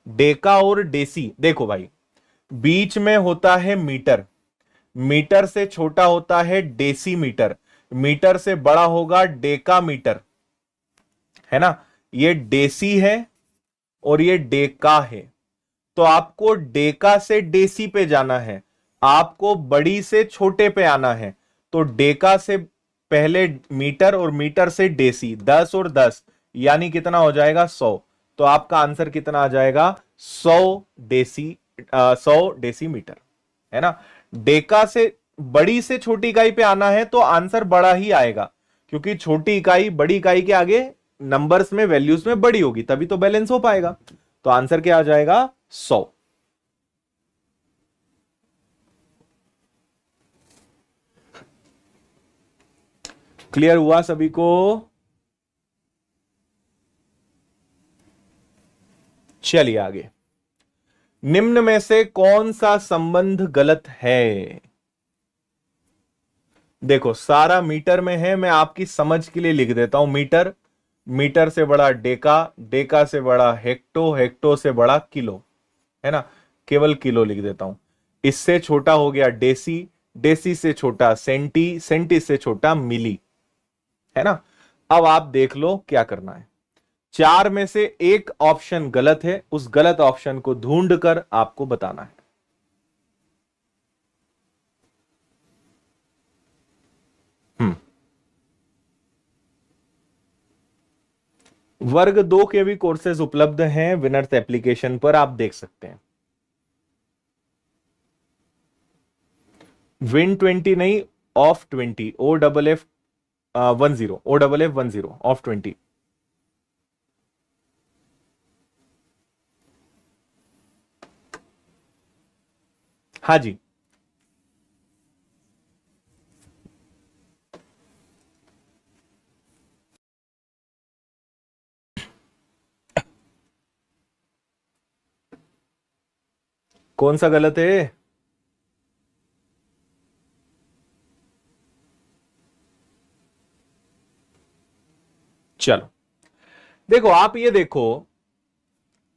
[SPEAKER 1] डेका और डेसी, देखो भाई, बीच में होता है मीटर, मीटर से छोटा होता है डेसीमीटर, मीटर से बड़ा होगा डेकामीटर, है ना। ये डेसी है और ये डेका है, तो आपको डेका से डेसी पे जाना है, आपको बड़ी से छोटे पे आना है। तो डेका से पहले मीटर और मीटर से डेसी, 10 और 10 यानी कितना हो जाएगा? 100। तो आपका आंसर कितना आ जाएगा? 100 डेसीमीटर, है ना। डेका से बड़ी से छोटी इकाई पे आना है तो आंसर बड़ा ही आएगा, क्योंकि छोटी इकाई बड़ी इकाई के आगे नंबर्स में, वैल्यूज में बड़ी होगी, तभी तो बैलेंस हो पाएगा। तो आंसर क्या आ जाएगा? 100। क्लियर हुआ सभी को? चलिए आगे। निम्न में से कौन सा संबंध गलत है? देखो, सारा मीटर में है, मैं आपकी समझ के लिए लिख देता हूं। मीटर, मीटर से बड़ा डेका, डेका से बड़ा हेक्टो, हेक्टो से बड़ा किलो, है ना। केवल किलो लिख देता हूं। इससे छोटा हो गया डेसी, डेसी से छोटा सेंटी, सेंटी से छोटा मिली, है ना। अब आप देख लो क्या करना है। 4 में से एक ऑप्शन गलत है, उस गलत ऑप्शन को ढूंढकर आपको बताना है। वर्ग 2 के भी कोर्सेज उपलब्ध हैं विनर्स एप्लीकेशन पर, आप देख सकते हैं। विन 20 नहीं, ऑफ 20, OFF 10, OFF 10, ऑफ 20। हाँ जी, कौन सा गलत है? चलो देखो, आप ये देखो,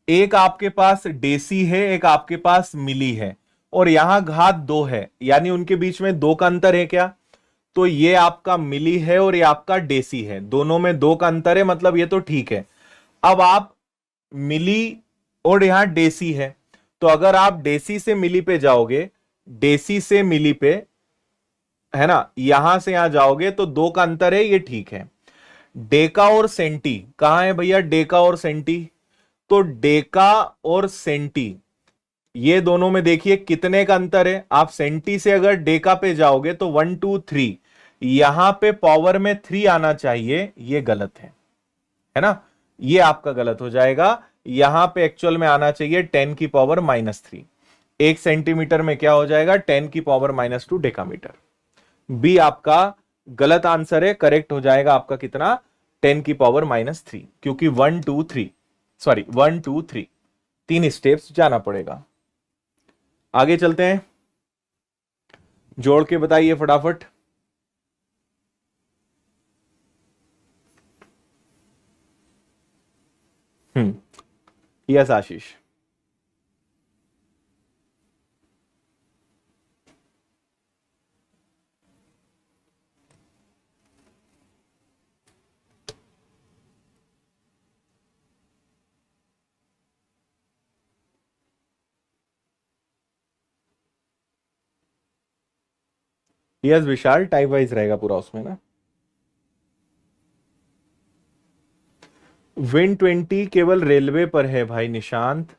[SPEAKER 1] एक आपके पास डेसी है, एक आपके पास मिली है, और यहां घात 2 है, यानी उनके बीच में 2 का अंतर है क्या? तो ये आपका मिली है और ये आपका डेसी है, दोनों में 2 का अंतर है, मतलब ये तो ठीक है। अब आप मिली और यहां डेसी है, तो अगर आप डेसी से मिली पे जाओगे, डेसी से मिली पे, है ना, यहां से यहां जाओगे तो 2 का अंतर है, ये ठीक है। डेका और सेंटी कहां है भैया? डेका और सेंटी, तो डेका और सेंटी, ये दोनों में देखिए कितने का अंतर है। आप सेंटी से अगर डेका पे जाओगे तो 1 2 3, यहां पे पावर में 3 आना चाहिए, ये गलत है ना, ये आपका गलत हो जाएगा। यहां पे एक्चुअल में आना चाहिए 10 की पावर -3। 1 सेंटीमीटर में क्या हो जाएगा, 10 की पावर -2 डेकामीटर। बी आपका गलत आंसर है, करेक्ट हो जाएगा आपका कितना, 10 की पावर -3, क्योंकि 1 2 3 सॉरी 1 2 3 3 स्टेप्स जाना पड़ेगा। आगे चलते हैं, जोड़ के बताइए फटाफट। यस आशीष। यस विशाल, टाइप वाइज रहेगा पूरा उसमें ना। विन 20 केवल रेलवे पर है भाई निशांत।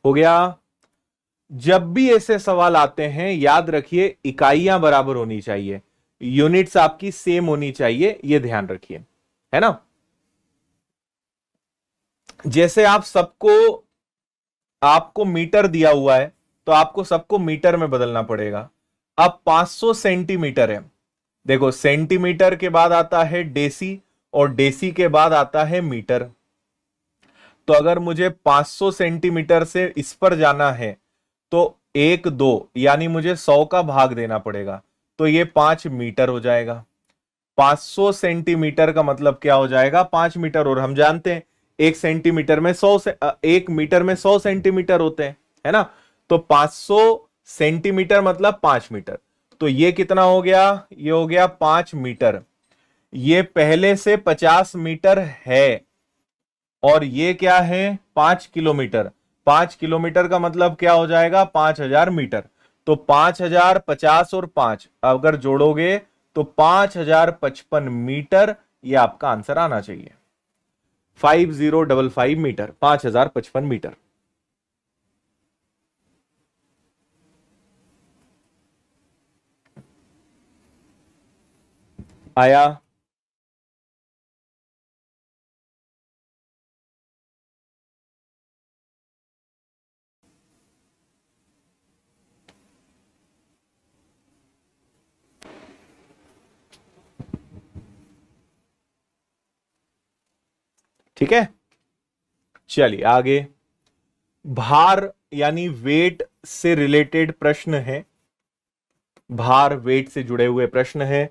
[SPEAKER 1] हो गया। जब भी ऐसे सवाल आते हैं याद रखिए इकाइयां बराबर होनी चाहिए, यूनिट्स आपकी सेम होनी चाहिए, यह ध्यान रखिए, है ना। जैसे आपको मीटर दिया हुआ है तो आपको सबको मीटर में बदलना पड़ेगा। अब 500 सेंटीमीटर है, देखो सेंटीमीटर के बाद आता है डेसी और डेसी के बाद आता है मीटर। तो अगर मुझे 500 सेंटीमीटर से इस पर जाना है तो 1 2 यानी मुझे 100 का भाग देना पड़ेगा, तो ये 5 मीटर हो जाएगा। 500 सेंटीमीटर का मतलब क्या हो जाएगा, 5 मीटर। और हम जानते हैं 1 सेंटीमीटर में 100 से 1 मीटर में 100 सेंटीमीटर होते हैं, है ना। तो 500 सेंटीमीटर मतलब 5 मीटर। तो ये कितना हो गया, ये हो गया 5 मीटर। ये पहले से 50 मीटर है और ये क्या है 5 किलोमीटर। 5 किलोमीटर का मतलब क्या हो जाएगा 5000 मीटर। तो 5000, 50 और 5 अगर जोड़ोगे तो 5055 मीटर, ये आपका आंसर आना चाहिए। 5055 मीटर, 5055 मीटर। आया। ठीक है, चलिए आगे। भार यानी वेट से रिलेटेड प्रश्न है, भार वेट से जुड़े हुए प्रश्न है।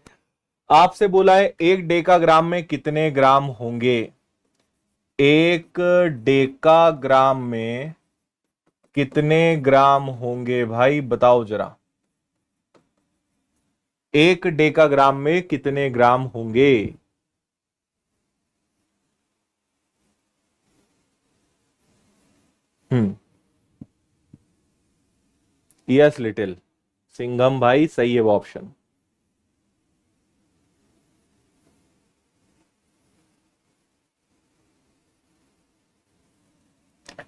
[SPEAKER 1] आपसे बोला है 1 डेकाग्राम में कितने ग्राम होंगे। 1 डेकाग्राम में कितने ग्राम होंगे भाई बताओ जरा। 1 डेकाग्राम में कितने ग्राम होंगे। यस लिटिल सिंघम भाई, सही है वो ऑप्शन।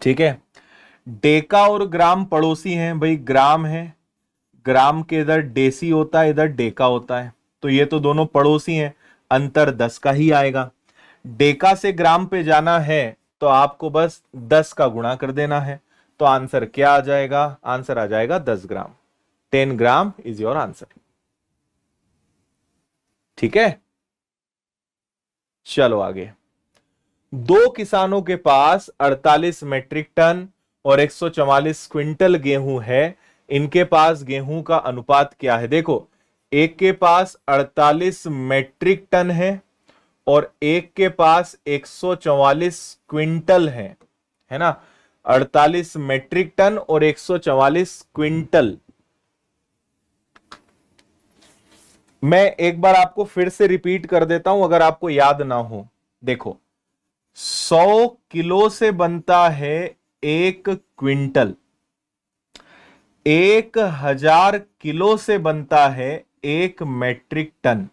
[SPEAKER 1] ठीक है, डेका और ग्राम पड़ोसी हैं भाई, ग्राम है, ग्राम के इधर डेसी होता है, इधर डेका होता है, तो ये तो दोनों पड़ोसी हैं, अंतर 10 का ही आएगा। डेका से ग्राम पे जाना है तो आपको बस 10 का गुणा कर देना है, तो आंसर क्या आ जाएगा, आंसर आ जाएगा 10 ग्राम। 10 ग्राम इज योर आंसर। ठीक है, चलो आगे। दो किसानों के पास 48 मैट्रिक टन और 144 क्विंटल गेहूं है, इनके पास गेहूं का अनुपात क्या है। देखो एक के पास 48 मैट्रिक टन है और एक के पास 144 क्विंटल है ना। 48 मैट्रिक टन और 144 क्विंटल। मैं एक बार आपको फिर से रिपीट कर देता हूं अगर आपको याद ना हो। देखो 100 किलो से बनता है 1 क्विंटल, 1000 किलो से बनता है 1 मैट्रिक टन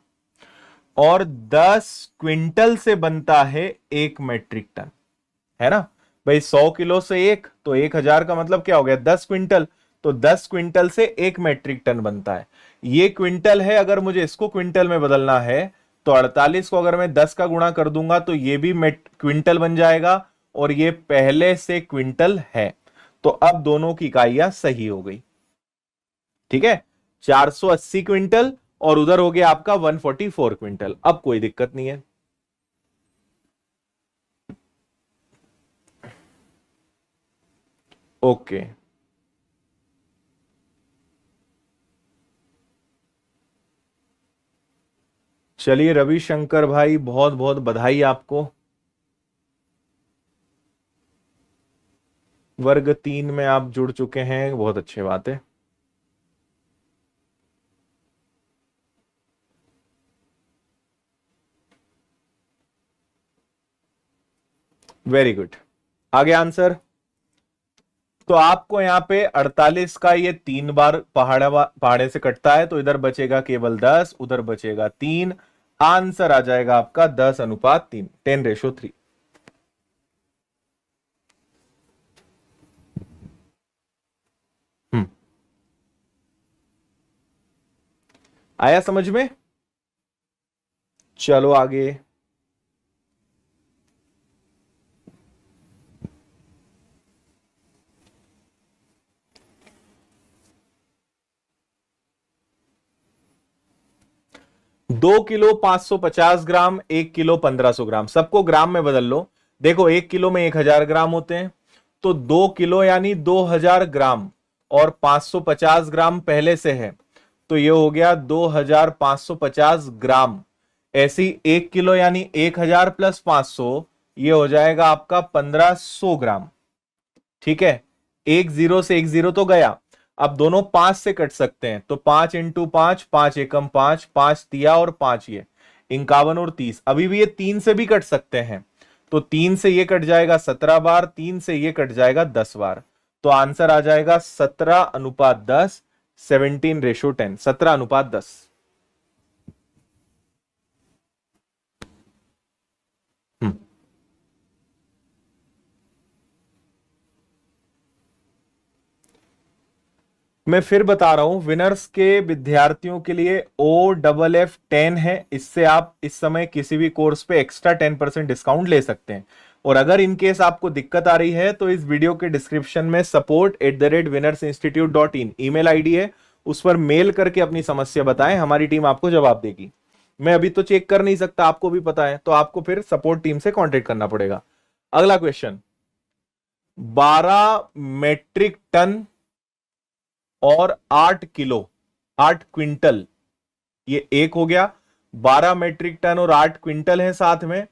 [SPEAKER 1] और 10 क्विंटल से बनता है 1 मैट्रिक टन, है ना भाई। 100 किलो से 1 तो 1000 का मतलब क्या हो गया 10 क्विंटल, तो 10 क्विंटल से 1 मैट्रिक टन बनता है। ये क्विंटल है, अगर मुझे इसको क्विंटल में बदलना है तो 48 को अगर मैं 10 का गुणा कर दूंगा तो ये भी क्विंटल बन जाएगा और ये पहले से क्विंटल है। तो अब दोनों की इकाइयां सही हो गई। ठीक है, 480 क्विंटल और उधर हो गया आपका 144 क्विंटल। अब कोई दिक्कत नहीं है। ओके, चलिए रविशंकर भाई, बहुत बहुत बधाई आपको। वर्ग 3 में आप जुड़ चुके हैं, बहुत अच्छी बात है। वेरी गुड, आगे आंसर। तो आपको यहां पे 48 का ये 3 बार पहाड़े से कटता है, तो इधर बचेगा केवल 10, उधर बचेगा 3। आंसर आ जाएगा आपका 10:3, 10:3। आया समझ में? चलो आगे। दो किलो 550 ग्राम, 1 किलो 1500 ग्राम, सबको ग्राम में बदल लो। देखो 1 किलो में 1000 ग्राम होते हैं, तो 2 किलो यानी 2000 ग्राम और 550 ग्राम पहले से है, तो ये हो गया 2550 ग्राम। ऐसी 1 किलो यानी 1000 प्लस 500, ये हो जाएगा आपका 1500 ग्राम। ठीक है, एक जीरो से एक जीरो तो गया। अब दोनों 5 से कट सकते हैं, तो 5 × 5, 5 एकम 5, 5 तिया और 5 ये 51 और 30। अभी भी ये 3 से भी कट सकते हैं, तो 3 से ये कट जाएगा 17 बार, 3 से ये कट जाएगा 10 बार। तो आंसर आ जाएगा 17:10, 17:10, 17:10। मैं फिर बता रहा हूं, विनर्स के विद्यार्थियों के लिए OFF10 है। इससे आप इस समय किसी भी कोर्स पे एक्स्ट्रा 10% डिस्काउंट ले सकते हैं। और अगर इनकेस आपको दिक्कत आ रही है तो इस वीडियो के डिस्क्रिप्शन में support@winnersinstitute.in ईमेल आईडी है, उस पर मेल करके अपनी समस्या बताएं, हमारी टीम आपको जवाब देगी। मैं अभी तो चेक कर नहीं सकता, आपको भी पता है, तो आपको फिर सपोर्ट टीम से कॉन्टेक्ट करना पड़ेगा। अगला क्वेश्चन, 12 मेट्रिक टन और 8 किलो, 8 क्विंटल, ये एक हो गया। 12 मेट्रिक टन और 8 क्विंटल है साथ में,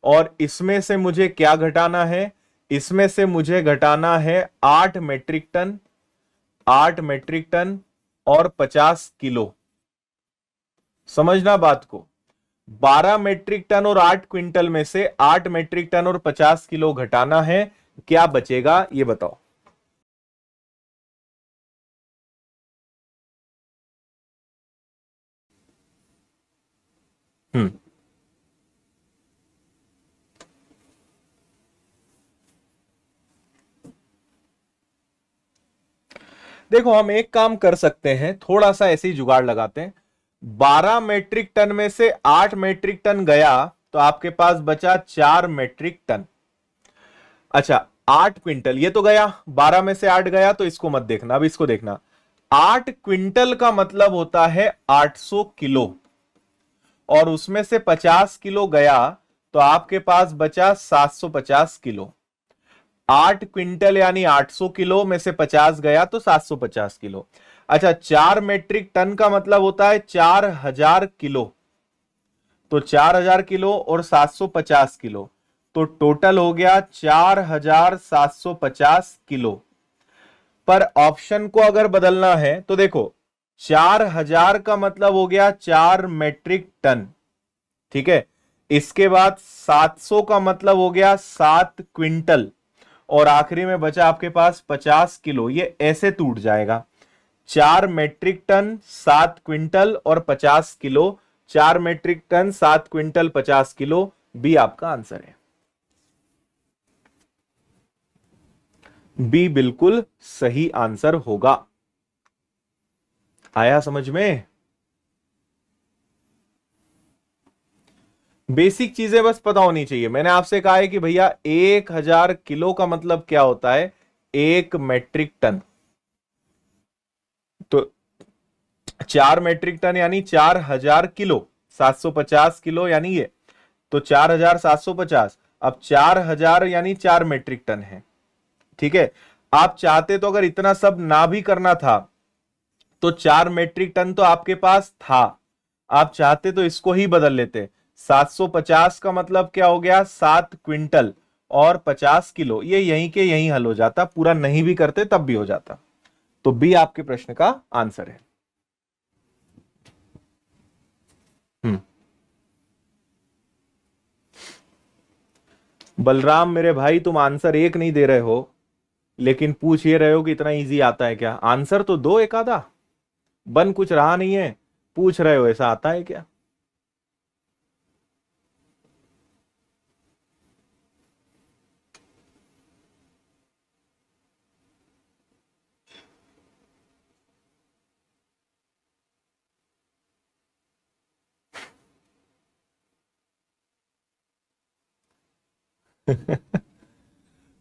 [SPEAKER 1] और इसमें से मुझे क्या घटाना है? इसमें से मुझे घटाना है 8 मेट्रिक टन, 8 मेट्रिक टन और 50 किलो। समझना बात को, 12 मेट्रिक टन और 8 क्विंटल में से 8 मेट्रिक टन और 50 किलो घटाना है। क्या बचेगा ये बताओ। हम्म, देखो हम एक काम कर सकते हैं, थोड़ा सा ऐसे ही जुगाड़ लगाते हैं। 12 मेट्रिक टन में से 8 मेट्रिक टन गया, तो आपके पास बचा 4 मेट्रिक टन। अच्छा, 8 क्विंटल ये तो गया, 12 में से 8 गया, तो इसको मत देखना, अब इसको देखना। 8 क्विंटल का मतलब होता है 800 किलो, और उसमें से 50 किलो गया, तो आपके पास बचा 750 किलो। 8 क्विंटल यानी 800 किलो में से 50 गया, तो 750 किलो। अच्छा, 4 मेट्रिक टन का मतलब होता है 4000 किलो, तो 4000 किलो और 750 किलो, तो टोटल हो गया 4750 किलो। पर ऑप्शन को अगर बदलना है तो देखो, 4000 का मतलब हो गया 4 मेट्रिक टन, ठीक है। इसके बाद 700 का मतलब हो गया 7 क्विंटल, और आखिरी में बचा आपके पास 50 किलो। ये ऐसे टूट जाएगा, 4 मेट्रिक टन 7 क्विंटल और 50 kilo, 4 metric ton 7 quintal 50 kilo, B आपका आंसर है। बी बिल्कुल सही आंसर होगा। आया समझ में? बेसिक चीजें बस पता होनी चाहिए। मैंने आपसे कहा है कि भैया 1000 किलो का मतलब क्या होता है, 1 मेट्रिक टन। तो 4 मेट्रिक टन यानी 4000 किलो, 750 किलो यानी ये, तो 4750। अब 4000 यानी 4 मेट्रिक टन है, ठीक है। आप चाहते तो अगर इतना सब ना भी करना था तो 4 मेट्रिक टन तो आपके पास था, आप चाहते तो इसको ही बदल लेते। 750 का मतलब क्या हो गया, 7 क्विंटल, और 50 किलो, ये यहीं के यहीं हल हो जाता, पूरा नहीं भी करते तब भी हो जाता। तो बी आपके प्रश्न का आंसर है। हम्म। बलराम मेरे भाई, तुम आंसर एक नहीं दे रहे हो, लेकिन पूछ ये रहे हो कि इतना इजी आता है क्या। आंसर तो दो एक आधा, बन कुछ रहा नहीं है, पूछ रहे हो ऐसा आता है क्या।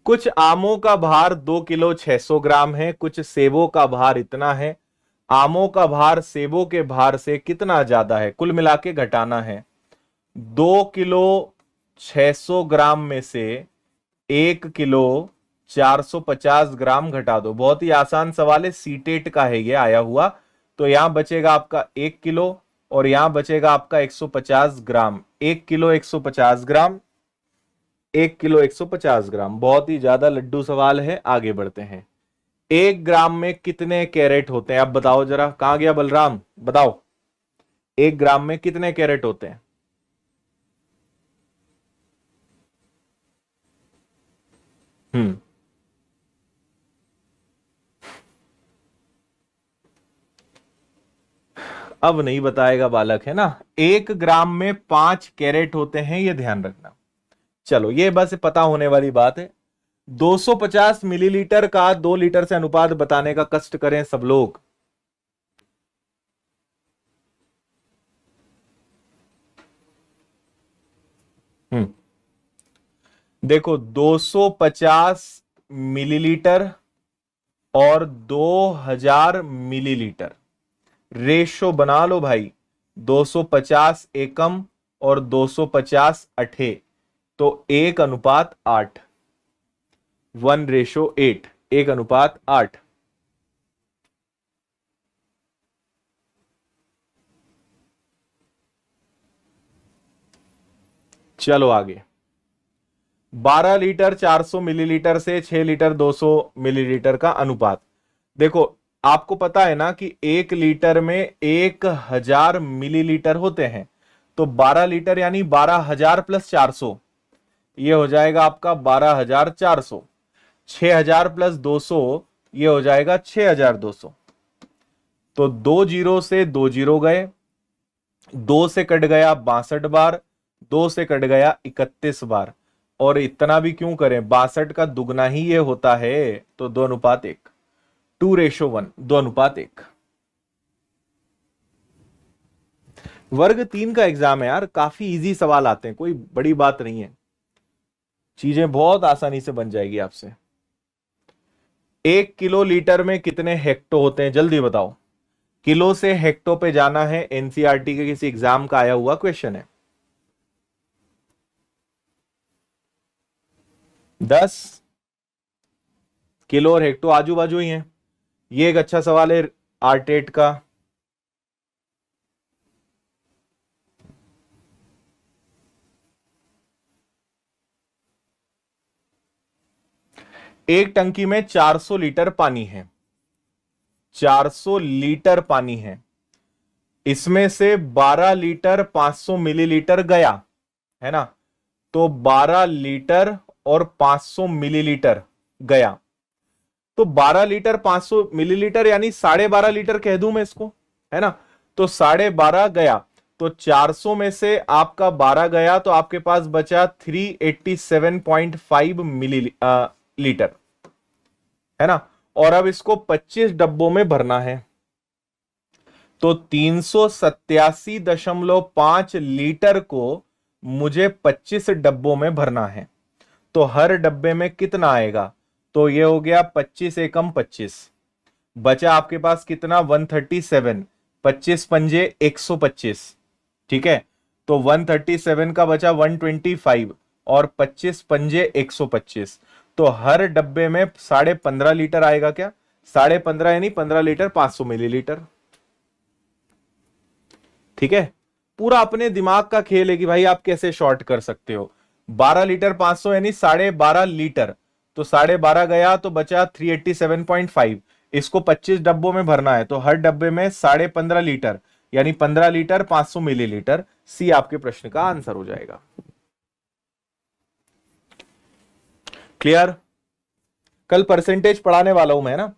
[SPEAKER 1] कुछ आमों का भार 2 किलो 600 ग्राम है, कुछ सेबों का भार इतना है। आमों का भार सेबों के भार से कितना ज्यादा है, कुल मिला के घटाना है। 2 किलो 600 ग्राम में से 1 किलो 450 ग्राम घटा दो। बहुत ही आसान सवाल है, सीटेट का है ये आया हुआ। तो यहां बचेगा आपका 1 किलो, और यहां बचेगा आपका 150 ग्राम। 1 किलो 150 ग्राम, 1 किलो 150 ग्राम, बहुत ही ज्यादा लड्डू सवाल है। आगे बढ़ते हैं। 1 ग्राम में कितने कैरेट होते हैं, आप बताओ जरा। कहां गया बलराम, बताओ। 1 ग्राम में कितने कैरेट होते हैं। हम्म। अब नहीं बताएगा बालक, है ना। 1 ग्राम में 5 कैरेट होते हैं, ये ध्यान रखना। चलो ये बस पता होने वाली बात है। 250 मिलीलीटर का 2 लीटर से अनुपात बताने का कष्ट करें सब लोग। हम्म। देखो 250 मिलीलीटर और 2000 मिलीलीटर, रेशो बना लो भाई। 250 एकम और 250 अठे, तो 1:8, 1:8, 1:8। चलो आगे। 12 लीटर 400 मिलीलीटर से 6 लीटर 200 मिलीलीटर का अनुपात। देखो आपको पता है ना कि 1 लीटर में 1000 मिलीलीटर होते हैं, तो 12 लीटर यानी 12,000 प्लस 400, ये हो जाएगा आपका 12,400। 6,000 प्लस 200, ये हो जाएगा 6,200। तो 2 जीरो से 2 जीरो गए, 2 से कट गया 62 बार, 2 से कट गया 31 बार। और इतना भी क्यों करें, 62 का दुगना ही ये होता है, तो 2:1, 2:1, 2:1। वर्ग 3 का एग्जाम है यार, काफी इजी सवाल आते हैं, कोई बड़ी बात नहीं है, चीजें बहुत आसानी से बन जाएगी आपसे। 1 किलो लीटर में कितने हेक्टो होते हैं, जल्दी बताओ। किलो से हेक्टो पे जाना है, एनसीईआरटी के किसी एग्जाम का आया हुआ क्वेश्चन है। 10 किलो और हेक्टो आजू बाजू ही है। ये एक अच्छा सवाल है आर्टेट का। एक टंकी में 400 लीटर पानी है, 400 लीटर पानी है, इसमें से 12 लीटर 500 मिलीलीटर गया, है ना। तो 12 लीटर और 500 मिलीलीटर गया, तो 12 लीटर 500 मिलीलीटर यानी 12.5 लीटर कह दूं मैं इसको, है ना। तो 12.5 गया, तो 400 में से आपका 12 गया, तो आपके पास बचा 387.5 मिली लीटर, है ना। और अब इसको 25 डब्बों में भरना है, तो 387.5 लीटर को मुझे 25 डब्बों में भरना है, तो हर डब्बे में कितना आएगा? तो ये हो गया 25 एकम 25, बचा आपके पास कितना? 137, 25 पंजे 125, ठीक है। तो 137 का बचा 125 और 25 पंजे 125, तो हर डब्बे में 15.5 लीटर आएगा क्या? 15.5 यानी 15 लीटर 500 मिलीलीटर, ठीक है। पूरा अपने दिमाग का खेल है कि भाई आप कैसे शॉर्ट कर सकते हो। 12 लीटर 500 यानी 12.5 लीटर, तो 12.5 गया तो बचा 387.5, इसको 25 डब्बों में भरना है, तो हर डब्बे में 15.5 लीटर यानी 15 लीटर 500 मिलीलीटर। सी आपके प्रश्न का आंसर हो जाएगा। क्लियर? कल परसेंटेज पढ़ाने वाला हूं मैं ना।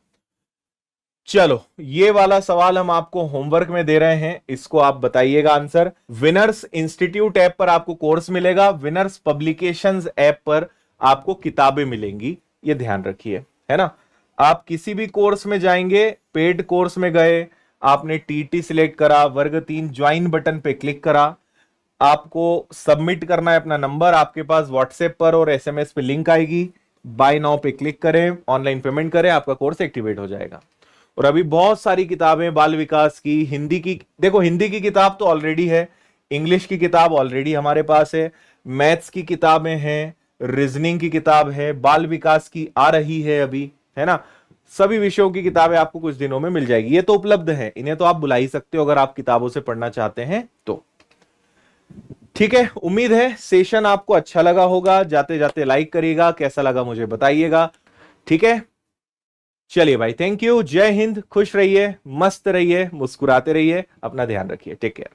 [SPEAKER 1] चलो, ये वाला सवाल हम आपको होमवर्क में दे रहे हैं, इसको आप बताइएगा आंसर। विनर्स इंस्टीट्यूट ऐप पर आपको कोर्स मिलेगा, विनर्स पब्लिकेशंस ऐप पर आपको किताबें मिलेंगी, ये ध्यान रखिए, है ना। आप किसी भी कोर्स में जाएंगे, पेड कोर्स में गए, आपने टीटी सिलेक्ट करा, वर्ग 3 ज्वाइन बटन पे क्लिक करा, आपको सबमिट करना है अपना नंबर, आपके पास व्हाट्सएप पर और एसएमएस पे लिंक आएगी, बाय नाउ पे क्लिक करें, ऑनलाइन पेमेंट करें, आपका कोर्स एक्टिवेट हो जाएगा। और अभी बहुत सारी किताबें बाल विकास की, हिंदी की, देखो हिंदी की किताब तो ऑलरेडी है, इंग्लिश की किताब ऑलरेडी हमारे पास है, मैथ्स की किताबें हैं, रीजनिंग की किताब है, बाल विकास की आ रही है अभी, है ना। सभी विषयों की किताबें आपको कुछ दिनों में मिल जाएगी, ये तो उपलब्ध है, इन्हें तो आप बुला ही सकते हो अगर आप किताबों से पढ़ना चाहते हैं तो। ठीक है, उम्मीद है सेशन आपको अच्छा लगा होगा। जाते जाते लाइक करिएगा, कैसा लगा मुझे बताइएगा, ठीक है। चलिए भाई, थैंक यू, जय हिंद, खुश रहिए, मस्त रहिए, मुस्कुराते रहिए, अपना ध्यान रखिए, टेक केयर।